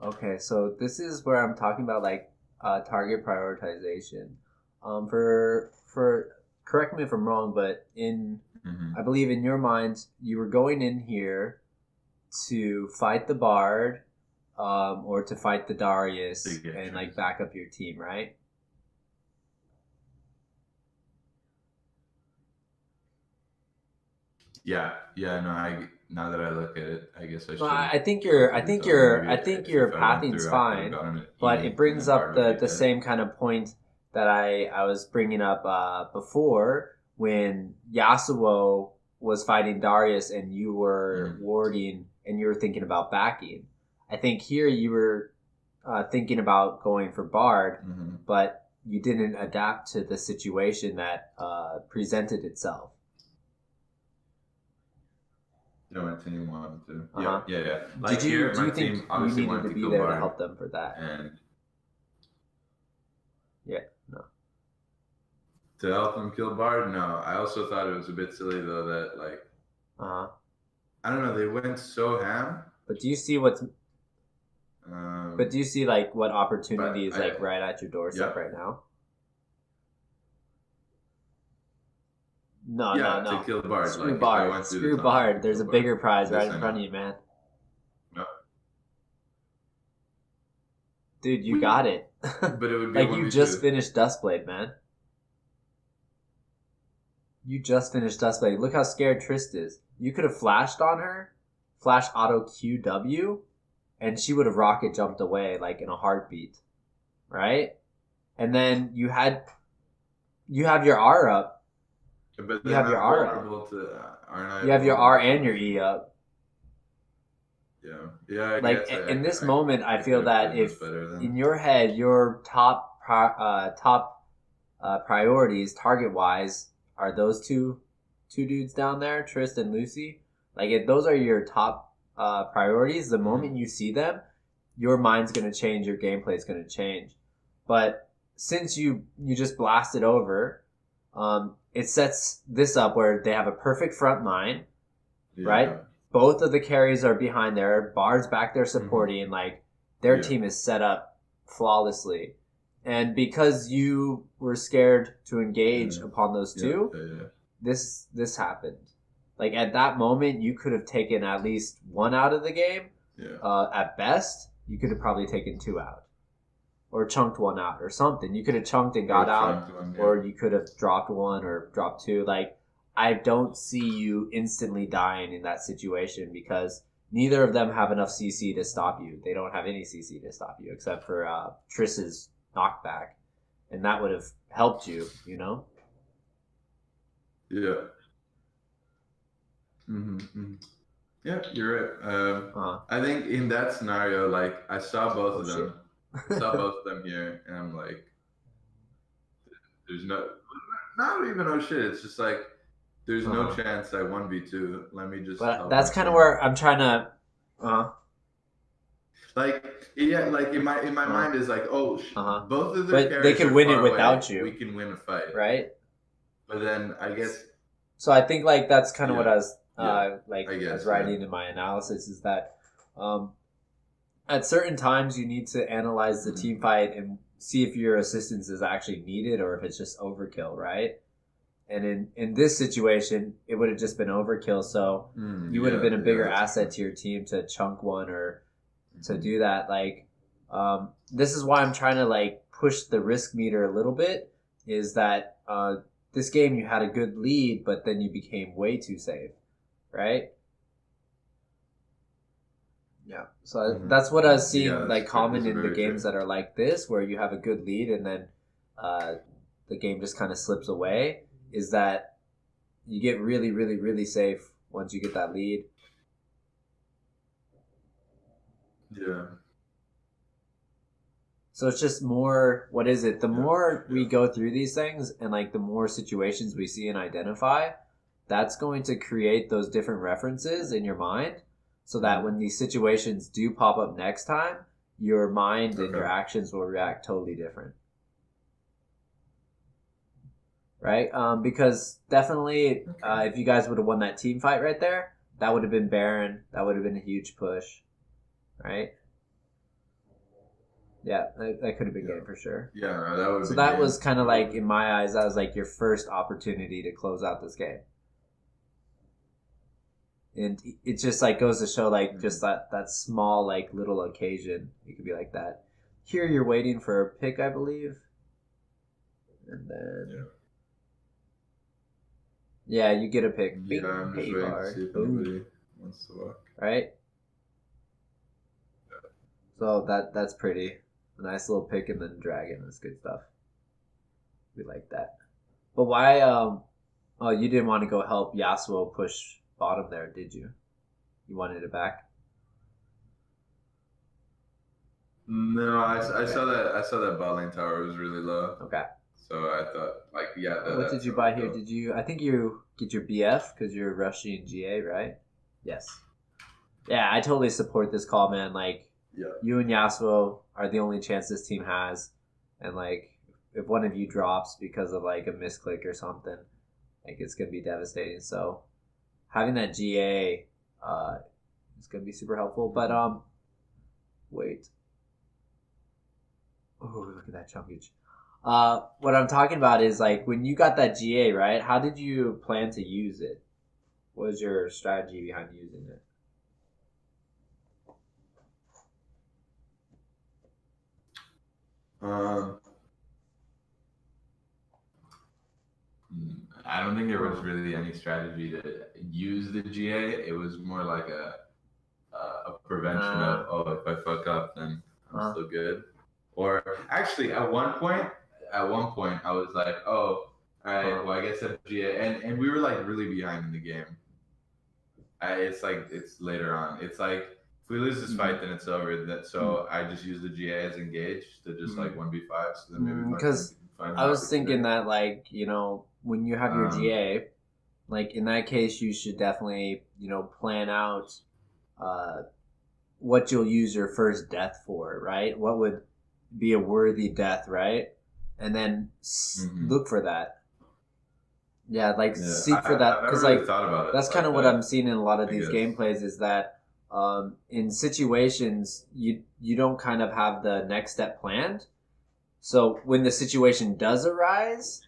[SPEAKER 2] Okay, so this is where I'm talking about like target prioritization. For correct me if I'm wrong, but I believe in your mind you were going in here to fight the Bard, or to fight the Darius and like back up your team, right?
[SPEAKER 1] Yeah. No, now that I look at it, I guess I should.
[SPEAKER 2] I think your pathing's fine, but it brings up the same kind of point that I was bringing up before when Yasuo was fighting Darius and you were warding and you were thinking about backing. I think here you were thinking about going for Bard, but you didn't adapt to the situation that presented itself.
[SPEAKER 1] No, my team wanted to. Yeah.
[SPEAKER 2] Like do you think you needed to be there to help them for that?
[SPEAKER 1] And
[SPEAKER 2] no.
[SPEAKER 1] To help them kill Bard? No. I also thought it was a bit silly though that like I don't know, they went so ham.
[SPEAKER 2] But do you see what's but do you see like what opportunity is like right at your doorstep right now? No.
[SPEAKER 1] To kill Bard.
[SPEAKER 2] Screw Bard. Screw Bard. There's a bigger prize right in front of you, man.
[SPEAKER 1] No.
[SPEAKER 2] Dude, you got it.
[SPEAKER 1] But it would be
[SPEAKER 2] like you just finished Dustblade, man. You just finished Dustblade. Look how scared Trist is. You could have flashed on her, flash auto QW, and she would have rocket jumped away like in a heartbeat, right? And then you have your R up.
[SPEAKER 1] But
[SPEAKER 2] you have your R up. You have your R and your E up.
[SPEAKER 1] Yeah.
[SPEAKER 2] Like in this moment, I feel that if in your head your top priorities, target wise, are those two two dudes down there, Trist and Lucy. Like if those are your top priorities, the moment you see them, your mind's gonna change, your gameplay's gonna change. But since you just blast it over, it sets this up where they have a perfect front line, right? Both of the carries are behind there, Bard's back there supporting, like their team is set up flawlessly. And because you were scared to engage upon those two, this happened. Like at that moment, you could have taken at least one out of the game. At best, you could have probably taken two out, or chunked one out, or something. You could have chunked and got out, or you could have dropped one or dropped two. Like I don't see you instantly dying in that situation because neither of them have enough CC to stop you. They don't have any CC to stop you except for Triss's knockback, and that would have helped you, you know?
[SPEAKER 1] Yeah. Yeah, you're right. I think in that scenario, like I saw both of them. I saw both of them here, and I'm like, there's not even no shit. It's just like, there's no chance I 1v2. Let me just.
[SPEAKER 2] But that's kind of where I'm trying to.
[SPEAKER 1] Like like in my mind is like, both of the
[SPEAKER 2] but they could win it without you.
[SPEAKER 1] We can win a fight,
[SPEAKER 2] right?
[SPEAKER 1] But then I guess.
[SPEAKER 2] So I think like that's kind of what I was I was writing in my analysis is that at certain times you need to analyze the team fight and see if your assistance is actually needed or if it's just overkill, right? And in this situation, it would have just been overkill. So you would have been a bigger asset to your team to chunk one or to do that. Like, this is why I'm trying to like push the risk meter a little bit is that, this game you had a good lead, but then you became way too safe. Right? Yeah. So that's what I was seeing like common in the games that are like this, where you have a good lead and then, the game just kind of slips away. Is that you get really, really, really safe once you get that lead.
[SPEAKER 1] Yeah.
[SPEAKER 2] So it's just more, what is it? The more we go through these things and like the more situations we see and identify, that's going to create those different references in your mind so that when these situations do pop up next time, your mind and your actions will react totally different. Right? Because definitely, if you guys would have won that team fight right there, that would have been Baron. That would have been a huge push. Right? Yeah, that could have been game for sure.
[SPEAKER 1] Yeah, no, that would.
[SPEAKER 2] So that was kind of like, in my eyes, that was like your first opportunity to close out this game. And it just like goes to show like just that small like little occasion. It could be like that. Here you're waiting for a pick, I believe. And then... Yeah, you get a pick.
[SPEAKER 1] Yeah, I'm just waiting to see if anybody wants to walk.
[SPEAKER 2] Right? Yeah. So that's pretty. A nice little pick and then dragon. That's good stuff. We like that. But why, you didn't want to go help Yasuo push bottom there, did you? You wanted it back?
[SPEAKER 1] No, I saw that bot lane tower was really low.
[SPEAKER 2] Okay.
[SPEAKER 1] So I thought, like, yeah.
[SPEAKER 2] What did you buy here? Did you? I think you get your BF because you're rushing GA, right? Yes. Yeah, I totally support this call, man. Like, you and Yasuo are the only chance this team has, and like, if one of you drops because of like a misclick or something, like it's gonna be devastating. So, having that GA, is gonna be super helpful. But wait. Oh, look at that chunkage. What I'm talking about is like when you got that GA, right? How did you plan to use it? What was your strategy behind using it?
[SPEAKER 1] I don't think there was really any strategy to use the GA. It was more like a prevention of, if I fuck up, then I'm still good. Or actually, at one point, I was like, oh, all right, well, I guess I have GA. And we were like really behind in the game. It's like, it's later on. It's like, if we lose this fight, then it's over. So I just use the GA as engage to just like 1v5. So then maybe
[SPEAKER 2] because I was thinking that like, you know, when you have your GA, like in that case, you should definitely, plan out what you'll use your first death for, right? What would be a worthy death, right? And then look for that. Yeah, like seek for that, because
[SPEAKER 1] really thought about it.
[SPEAKER 2] That's kind of what I'm seeing in a lot of these gameplays is that in situations you don't kind of have the next step planned. So when the situation does arise,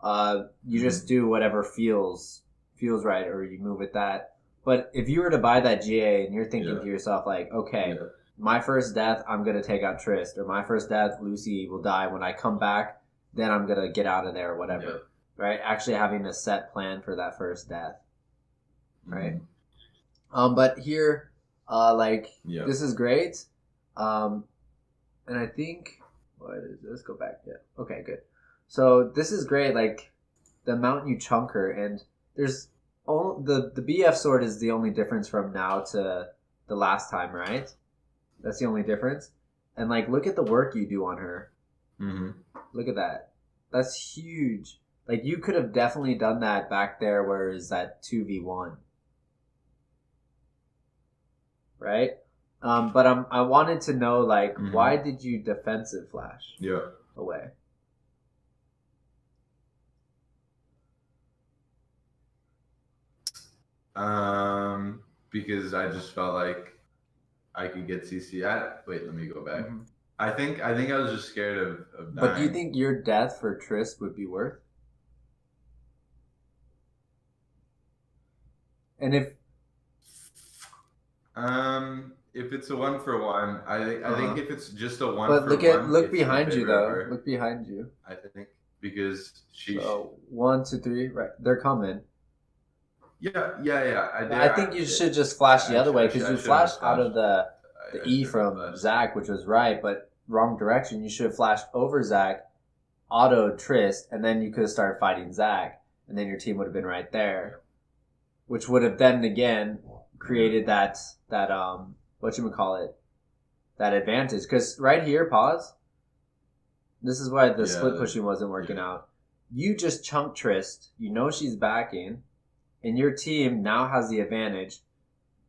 [SPEAKER 2] you just do whatever feels right, or you move with that. But if you were to buy that GA and you're thinking to yourself like, okay, my first death, I'm gonna take out Trist, or my first death, Lucy will die. When I come back, then I'm gonna get out of there, or whatever. Yeah. Right? Actually having a set plan for that first death. Right? But here, this is great. And I think, what is this? Let's go back. Yeah. Okay, good. So this is great. Like the amount you chunk her, and there's the BF sword is the only difference from now to the last time, right? That's the only difference. And like, look at the work you do on her. Look at that. That's huge. Like you could have definitely done that back there where is that 2v1. Right? But I wanted to know, like, why did you defensive flash away?
[SPEAKER 1] Because I just felt like I could get CC at. Wait, let me go back. I think I was just scared of dying.
[SPEAKER 2] But do you think your death for Trist would be worth? And if
[SPEAKER 1] it's a 1-for-1, I think if it's just a 1-for-1.
[SPEAKER 2] But look behind you though. Look behind you.
[SPEAKER 1] I think because
[SPEAKER 2] So 1, 2, 3, right? They're coming.
[SPEAKER 1] Yeah.
[SPEAKER 2] I think you should just flash the other way because you flashed out of the E from Zach, which was right, but wrong direction. You should have flashed over Zach, auto Trist, and then you could have started fighting Zach, and then your team would have been right there, which would have then again created that that advantage. Because right here, pause. This is why the split pushing wasn't working out. You just chunk Trist. You know she's backing. And your team now has the advantage.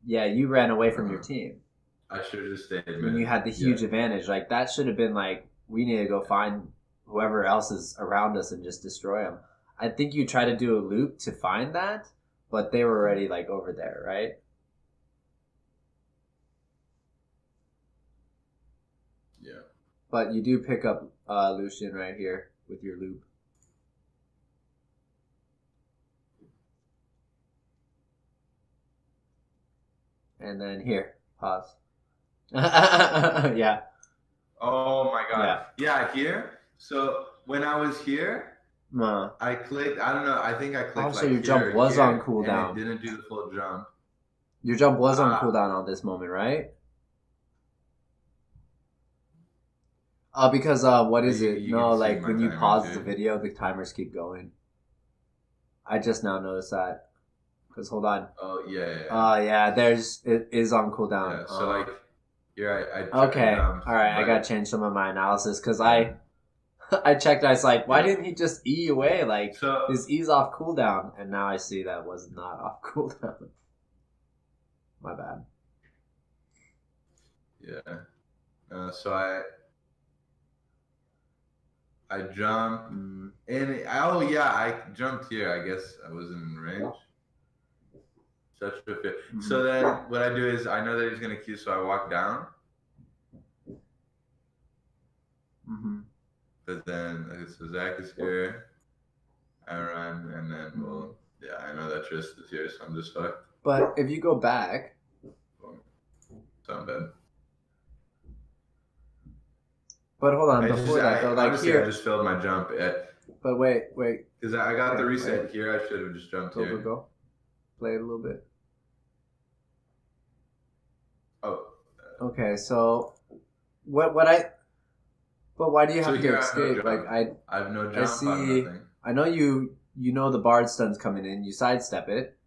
[SPEAKER 2] Yeah, you ran away from your team.
[SPEAKER 1] I should have just stayed.
[SPEAKER 2] When you had the huge advantage. Like, that should have been like, we need to go find whoever else is around us and just destroy them. I think you try to do a loop to find that, but they were already, like, over there, right?
[SPEAKER 1] Yeah.
[SPEAKER 2] But you do pick up Lucian right here with your loop. And then here, pause. Yeah.
[SPEAKER 1] Oh my god. Yeah, here. So when I was here, I clicked. I don't know. I think I clicked.
[SPEAKER 2] Also, your jump was on cooldown.
[SPEAKER 1] And it didn't do the full jump.
[SPEAKER 2] Your jump was on cooldown on this moment, right? Because what is it? No, like when you pause the video, the timers keep going. I just now noticed that. Because hold on.
[SPEAKER 1] Oh yeah.
[SPEAKER 2] It is on cooldown.
[SPEAKER 1] Yeah, so like,
[SPEAKER 2] okay, all right. I gotta change some of my analysis because I checked. I was like, why didn't he just E away? Like his E's off cooldown, and now I see that was not off cooldown. My bad.
[SPEAKER 1] Yeah. So I jumped, and I jumped here. I guess I wasn't in range. Such a fit. So then what I do is I know that he's going to queue, so I walk down. But then, so Zach is here. I run, and then, I know that Trist is here, so I'm just fucked.
[SPEAKER 2] But if you go back.
[SPEAKER 1] So I'm dead.
[SPEAKER 2] But hold on, before that, though, like
[SPEAKER 1] honestly,
[SPEAKER 2] here.
[SPEAKER 1] I just failed my jump.
[SPEAKER 2] But wait.
[SPEAKER 1] Because I got the reset here, I should have just jumped here.
[SPEAKER 2] Go. Play it a little bit.
[SPEAKER 1] Oh.
[SPEAKER 2] Okay, so but why do you have to escape?
[SPEAKER 1] No,
[SPEAKER 2] like I
[SPEAKER 1] have no jump.
[SPEAKER 2] I see. I know you know the bard stun's coming in. You sidestep it,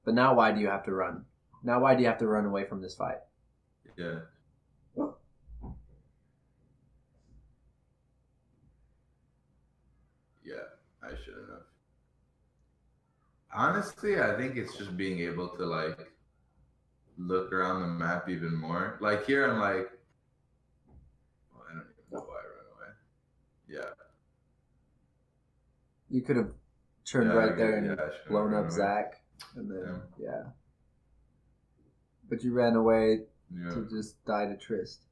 [SPEAKER 2] but now why do you have to run? Now why do you have to run away from this fight?
[SPEAKER 1] Yeah. Yeah, I shouldn't have. Honestly, I think it's just being able to like look around the map even more. Like here, I'm like, well, I don't even know why I run away. Yeah.
[SPEAKER 2] You could have turned right there and blown up Zach, and then but you ran away to just die to Trist.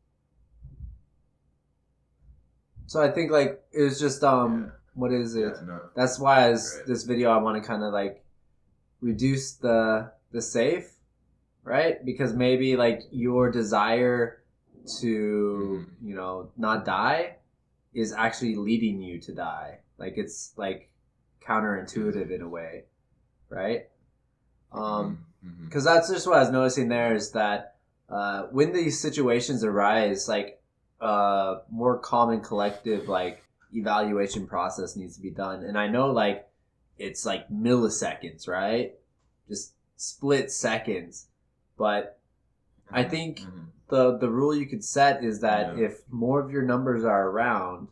[SPEAKER 2] So I think like it was just what is it? Yeah, no. That's why this video I want to kind of like reduce the safe, right? Because maybe like your desire to not die is actually leading you to die. Like it's like counterintuitive in a way, right? Because that's just what I was noticing there is that when these situations arise, like more calm and collective like evaluation process needs to be done. And I know like it's like milliseconds, right? Just split seconds. But I think the rule you could set is that if more of your numbers are around,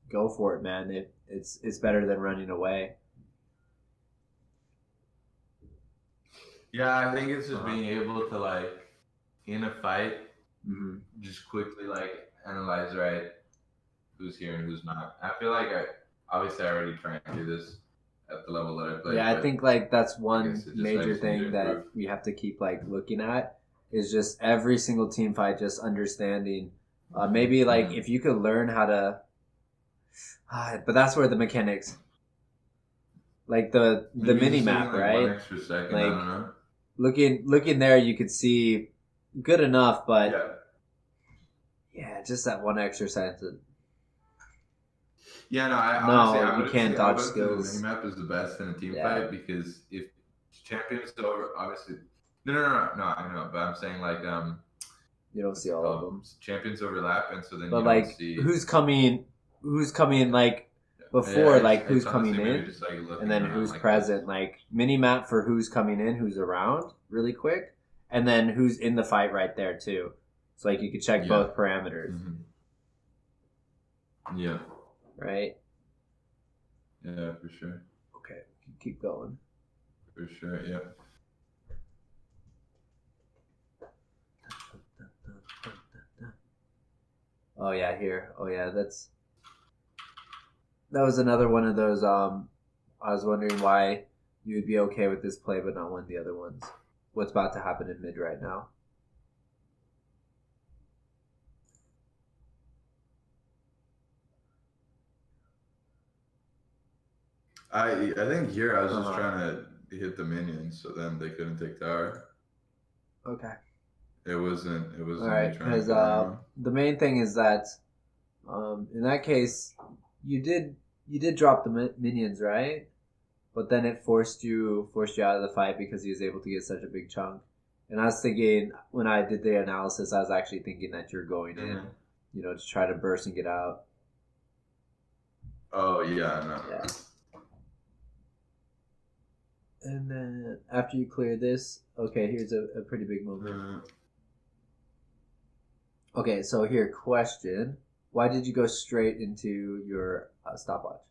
[SPEAKER 2] go for it, man. It's better than running away.
[SPEAKER 1] Yeah, I think it's just being able to like in a fight just quickly like analyze right who's here and who's not. I feel like I already try and do this at the level that I play.
[SPEAKER 2] Yeah, I think like that's one major thing that we have to keep like looking at is just every single team fight, just understanding. Maybe like if you could learn how to, but that's where the mechanics, like the mini map, right? 1 extra second, like, I don't know. Looking there, you could see good enough, but yeah, just that 1 extra second.
[SPEAKER 1] Yeah, no, honestly, you can't dodge skills. The mini map is the best in a team fight because if champions over, obviously, no, I know, but I'm saying like
[SPEAKER 2] you don't see all of them.
[SPEAKER 1] Champions overlap, and so then
[SPEAKER 2] but
[SPEAKER 1] you
[SPEAKER 2] like
[SPEAKER 1] don't see
[SPEAKER 2] who's coming like before, like who's coming in, just, like, and then who's like present. This. Like mini map for who's coming in, who's around, really quick, and then who's in the fight right there too. So like you could check both parameters.
[SPEAKER 1] Yeah.
[SPEAKER 2] Right.
[SPEAKER 1] Yeah, for sure.
[SPEAKER 2] Okay, keep going.
[SPEAKER 1] For sure. Yeah.
[SPEAKER 2] Oh yeah, here. Oh yeah, that was another one of those. I was wondering why you would be okay with this play, but not one of the other ones. What's about to happen in mid right now?
[SPEAKER 1] I think here I was just trying to hit the minions, so then they couldn't take tower.
[SPEAKER 2] Okay.
[SPEAKER 1] It wasn't.
[SPEAKER 2] All right, because the main thing is that, in that case, you did drop the minions, right? But then it forced you out of the fight because he was able to get such a big chunk. And I was thinking when I did the analysis, I was actually thinking that you're going in, to try to burst and get out.
[SPEAKER 1] Oh yeah, no.
[SPEAKER 2] Yeah. And then after you clear this, okay, here's a pretty big movement. Okay, so here, question. Why did you go straight into your stopwatch?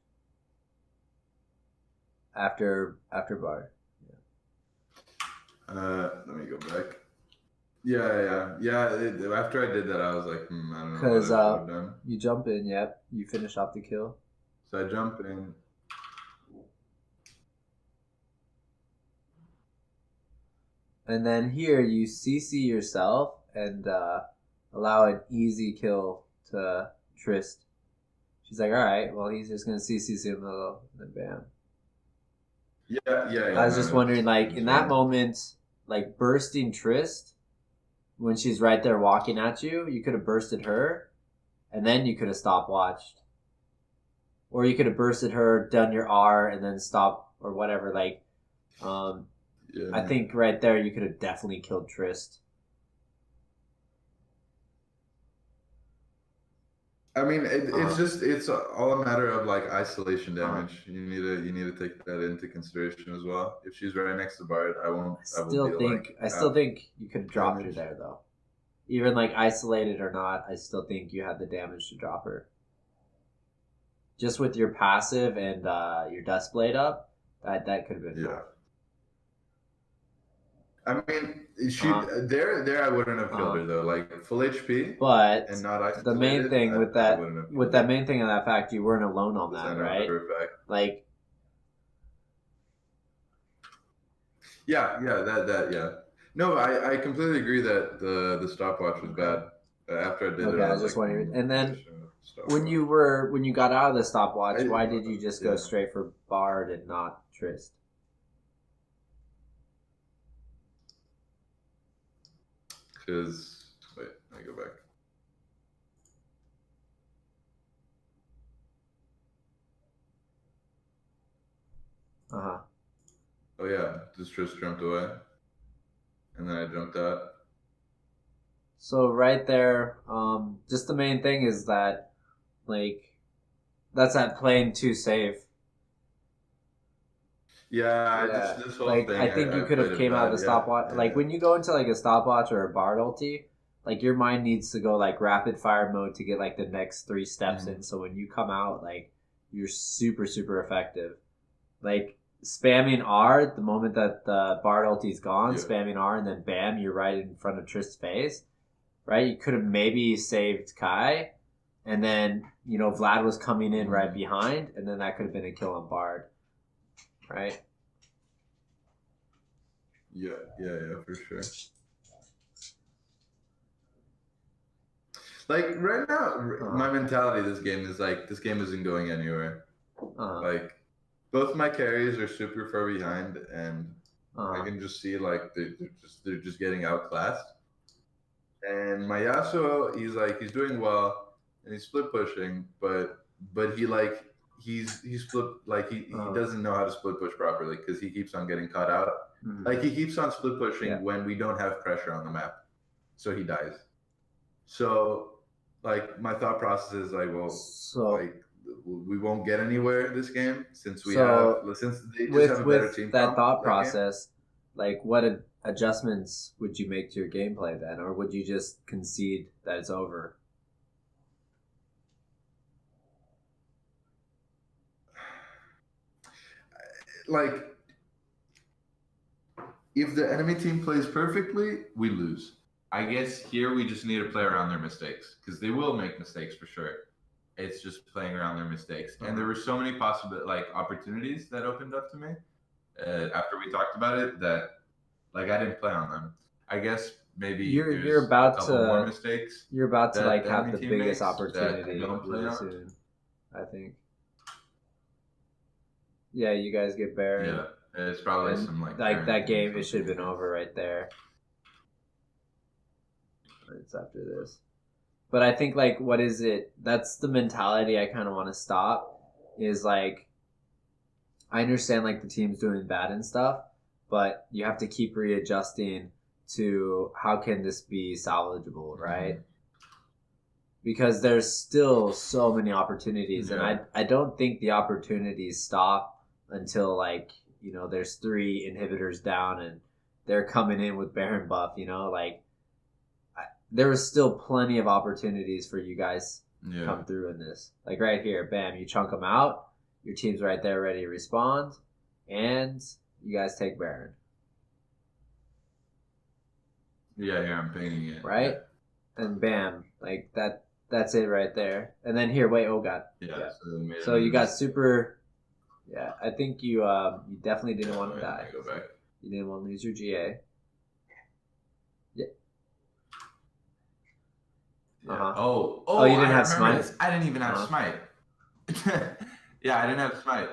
[SPEAKER 2] After bar.
[SPEAKER 1] Yeah. Let me go back. Yeah. After I did that, I was like, I don't know.
[SPEAKER 2] Because you jump in, yep. You finish off the kill.
[SPEAKER 1] So I jump in.
[SPEAKER 2] And then here you CC yourself and allow an easy kill to Trist. She's like, all right, well, he's just going to CC him a little, and then bam.
[SPEAKER 1] Yeah.
[SPEAKER 2] I was just wondering, like, in that moment, like, bursting Trist, when she's right there walking at you, you could have bursted her, and then you could have stopwatched. Or you could have bursted her, done your R, and then stop, or whatever, like, I think right there you could have definitely killed Trist.
[SPEAKER 1] I mean, it's all a matter of like isolation damage. You need to take that into consideration as well. If she's right next to Bard, I
[SPEAKER 2] still think you could have dropped her there though. Even like isolated or not, I still think you had the damage to drop her. Just with your passive and your Dust Blade up, That could have been.
[SPEAKER 1] Yeah. I mean, there I wouldn't have killed her though. Like full HP,
[SPEAKER 2] but
[SPEAKER 1] and not isolated.
[SPEAKER 2] The main thing with that main thing on that fact, you weren't alone on that, right? Like,
[SPEAKER 1] yeah, No, I completely agree that the stopwatch was bad. After I did it,
[SPEAKER 2] I was just wondering. And then when you got out of the stopwatch, why did you just go straight for Bard and not Trist?
[SPEAKER 1] Because wait, let me go back. Oh yeah, just Trist jumped away, and then I jumped out.
[SPEAKER 2] So right there, just the main thing is that, like, that's that playing too safe.
[SPEAKER 1] Yeah. This whole
[SPEAKER 2] like,
[SPEAKER 1] thing.
[SPEAKER 2] I think you could have came out of the stopwatch. Like when you go into like a stopwatch or a Bard ulti, like your mind needs to go like rapid fire mode to get like the next 3 steps in. So when you come out, like you're super effective. Like spamming R the moment that the Bard ulti's gone, spamming R, and then bam, you're right in front of Trist's face. Right, you could have maybe saved Kai, and then Vlad was coming in right behind, and then that could have been a kill on Bard. Right?
[SPEAKER 1] Yeah, for sure. Like right now, my mentality this game is like this game isn't going anywhere. Like both my carries are super far behind, and I can just see like they're just getting outclassed. And my Yasuo, he's doing well, and he's split pushing, but he's split he doesn't know how to split push properly because he keeps on getting caught out. Like he keeps on split pushing when we don't have pressure on the map, so he dies. So like my thought process is like, well, we won't get anywhere this game since they just have a better team.
[SPEAKER 2] That thought process, like what adjustments would you make to your gameplay then, or would you just concede that it's over?
[SPEAKER 1] Like, if the enemy team plays perfectly, we lose. I guess here we just need to play around their mistakes because they will make mistakes for sure. It's just playing around their mistakes, and there were so many possible opportunities that opened up to me after we talked about it that I didn't play on them. I guess maybe
[SPEAKER 2] you're about
[SPEAKER 1] a couple more mistakes.
[SPEAKER 2] You're about to have the biggest opportunity really soon, I think. Yeah, you guys get Baron.
[SPEAKER 1] Yeah, it's probably some
[SPEAKER 2] that game. It should have been over right there. It's after this, but I think what is it? That's the mentality I kind of want to stop. Is I understand the team's doing bad and stuff, but you have to keep readjusting to how can this be salvageable, right? Because there's still so many opportunities, and I don't think the opportunities stop until there's 3 inhibitors down and they're coming in with Baron buff. There was still plenty of opportunities for you guys to come through in this. Right here, bam, you chunk them out. Your team's right there ready to respond, and you guys take Baron.
[SPEAKER 1] Yeah, I'm pinging it.
[SPEAKER 2] Right? And bam, that's it right there. And then here, wait, oh god.
[SPEAKER 1] Yeah.
[SPEAKER 2] So you got super. Yeah, I think you definitely didn't want to die.
[SPEAKER 1] Go back.
[SPEAKER 2] You didn't want to lose your GA. Yeah.
[SPEAKER 1] Oh,
[SPEAKER 2] you didn't have smite?
[SPEAKER 1] I didn't even have smite. Yeah, I didn't have smite.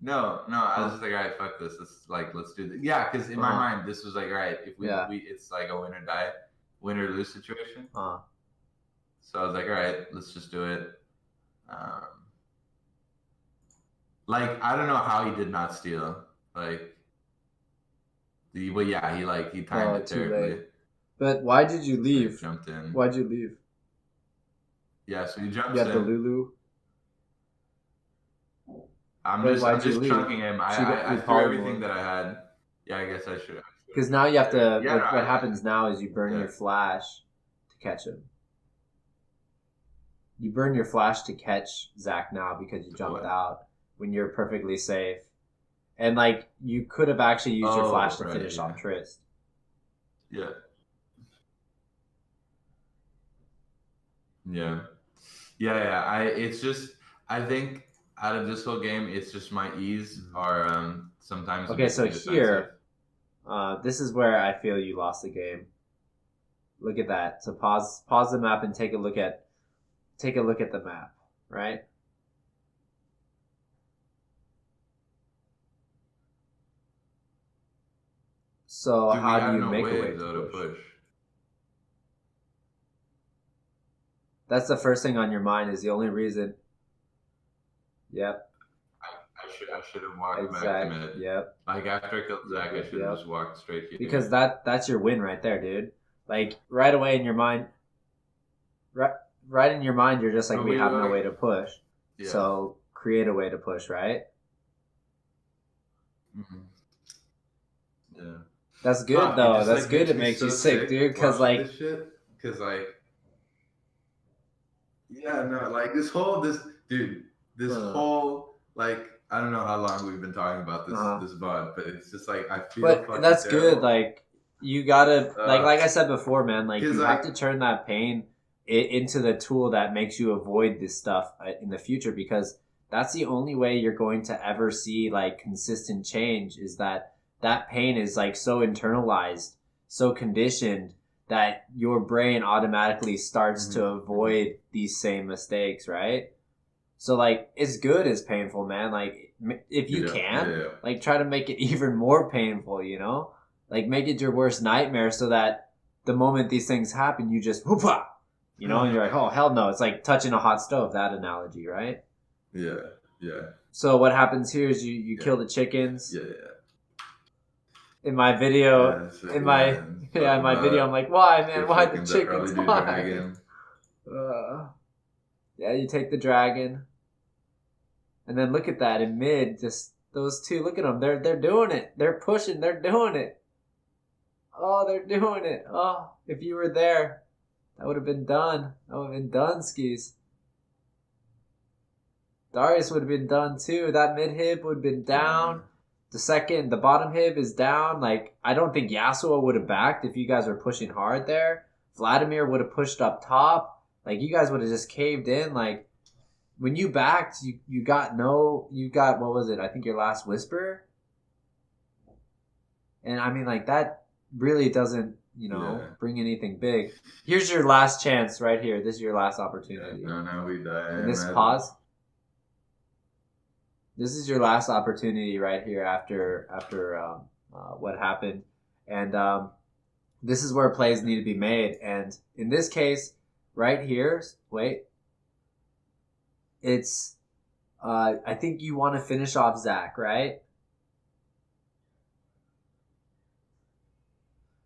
[SPEAKER 1] No, I was just all right, fuck this. Let's do this. Yeah, because in my mind, this was all right, if we it's a win or lose situation. So I was all right, let's just do it. I don't know how he did not steal. He timed it terribly.
[SPEAKER 2] Late. But why did you leave?
[SPEAKER 1] Jumped in.
[SPEAKER 2] Why'd you leave?
[SPEAKER 1] Yeah, so he jumps in.
[SPEAKER 2] You got the Lulu.
[SPEAKER 1] I'm just chunking him. I threw everything that I had. Yeah, I guess I should.
[SPEAKER 2] Because now you have to. What happens now is you burn your flash to catch him. You burn your flash to catch Zach now because you jumped out when you're perfectly safe, And like you could have actually used your flash to finish off Trist.
[SPEAKER 1] Yeah. Yeah. Yeah. It's just, I think out of this whole game, it's just my E's are sometimes.
[SPEAKER 2] Okay, so here, this is where I feel you lost the game. Look at that. So pause the map and take a look at the map, right? So how do you make a way to push? That's the first thing on your mind. Is the only reason. Yep.
[SPEAKER 1] I should have walked back to mid.
[SPEAKER 2] Yep.
[SPEAKER 1] Like after I killed Zach, I should have just walked straight here.
[SPEAKER 2] Because that's your win right there, dude. Like right away in your mind, right in your mind, you're just like, we have no way to push. Yeah. So create a way to push, right?
[SPEAKER 1] Mm-hmm. Yeah.
[SPEAKER 2] That's good though. That's good. It makes you sick, dude. Because like,
[SPEAKER 1] yeah, no, like this whole like, I don't know how long we've been talking about this VOD, but it's just like I feel.
[SPEAKER 2] But that's terrible. Good. Like you gotta like I said before, man. Like you have to turn that pain into the tool that makes you avoid this stuff in the future, because that's the only way you're going to ever see like consistent change. Is that pain is like so internalized, so conditioned that your brain automatically starts to avoid these same mistakes, right? So like it's good as painful, man. Like if you can, like try to make it even more painful, you know? Like make it your worst nightmare so that the moment these things happen, you just whoop-ah, you know, and you're like, oh hell no. It's like touching a hot stove, that analogy, right?
[SPEAKER 1] Yeah, yeah.
[SPEAKER 2] So what happens here is you kill the chickens.
[SPEAKER 1] Yeah.
[SPEAKER 2] In my video, in my video, I'm like, why, man? Why the chickens? Why? Yeah, you take the dragon, and then look at that in mid. Just those two. Look at them. They're doing it. They're pushing. They're doing it. Oh, they're doing it. Oh, if you were there, that would have been done. That would have been done, skis. Darius would have been done too. That mid hib would have been down. The bottom hib is down. Like, I don't think Yasuo would have backed if you guys were pushing hard there. Vladimir would have pushed up top. Like, you guys would have just caved in. Like, when you backed, you got, what was it? I think your last whisper. And I mean, like, that really doesn't, bring anything big. Here's your last chance right here. This is your last opportunity.
[SPEAKER 1] Yeah, no, we die.
[SPEAKER 2] And this pause. This is your last opportunity right here after what happened, and this is where plays need to be made. And in this case, right here, it's I think you want to finish off Zach, right?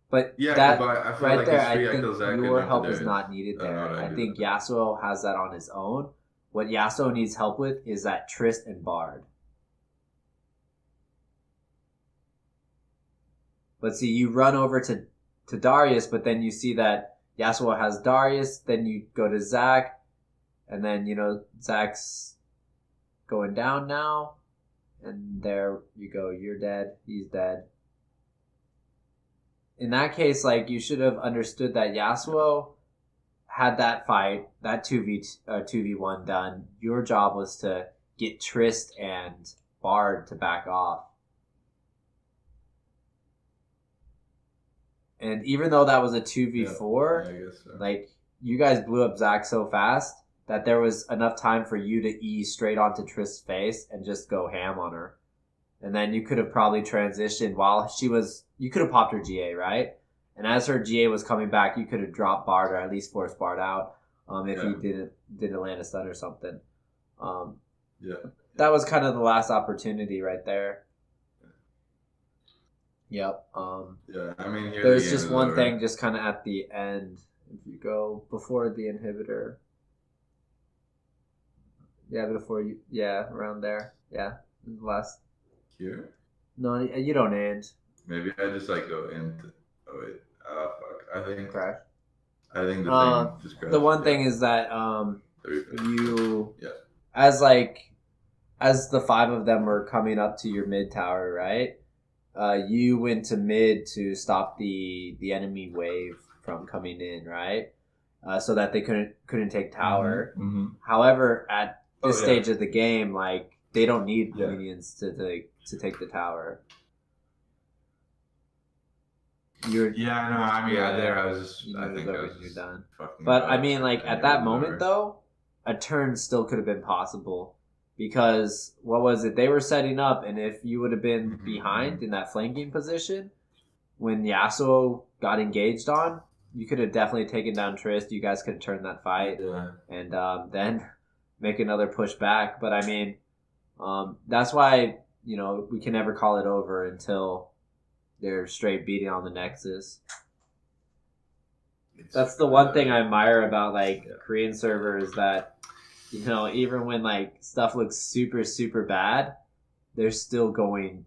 [SPEAKER 2] But that I feel right like there, I think your help is not needed there. I think Yasuo has that on his own. What Yasuo needs help with is that Trist and Bard. But see, you run over to Darius, but then you see that Yasuo has Darius, then you go to Zach, and then, Zach's going down now, and there you go, you're dead, he's dead. In that case, like, you should have understood that Yasuo had that fight, that 2v1 done. Your job was to get Trist and Bard to back off. And even though that was a 2v4,
[SPEAKER 1] I guess so.
[SPEAKER 2] Like, you guys blew up Zach so fast that there was enough time for you to E straight onto Trist's face and just go ham on her. And then you could have probably transitioned while you could have popped her GA, right? And as her GA was coming back, you could have dropped Bard, or at least forced Bard out if he didn't land a stun or something. That was kind of the last opportunity right there. Yep.
[SPEAKER 1] I mean,
[SPEAKER 2] there's just one thing just kind of at the end. If you go before the inhibitor. Around there. Yeah, the last.
[SPEAKER 1] Here?
[SPEAKER 2] No, you don't end.
[SPEAKER 1] Maybe I just go into. Oh wait. Oh fuck. I think
[SPEAKER 2] crash.
[SPEAKER 1] I think the thing just crashed.
[SPEAKER 2] The one thing is that you as like as the 5 of them were coming up to your mid tower, right? You went to mid to stop the enemy wave from coming in, right? So that they couldn't take tower. However, at this stage of the game, like they don't need minions to take the tower.
[SPEAKER 1] I mean, there I was. I think I was
[SPEAKER 2] you're done. But I mean, like at that moment
[SPEAKER 1] over.
[SPEAKER 2] though, a turn still could have been possible because what was it? They were setting up, and if you would have been behind in that flanking position when Yasuo got engaged on, you could have definitely taken down Trist. You guys could have turned that fight, and then make another push back. But I mean, that's why we can never call it over until they're straight beating on the Nexus. That's the one thing I admire about like Korean servers, that even when like stuff looks super super bad, they're still going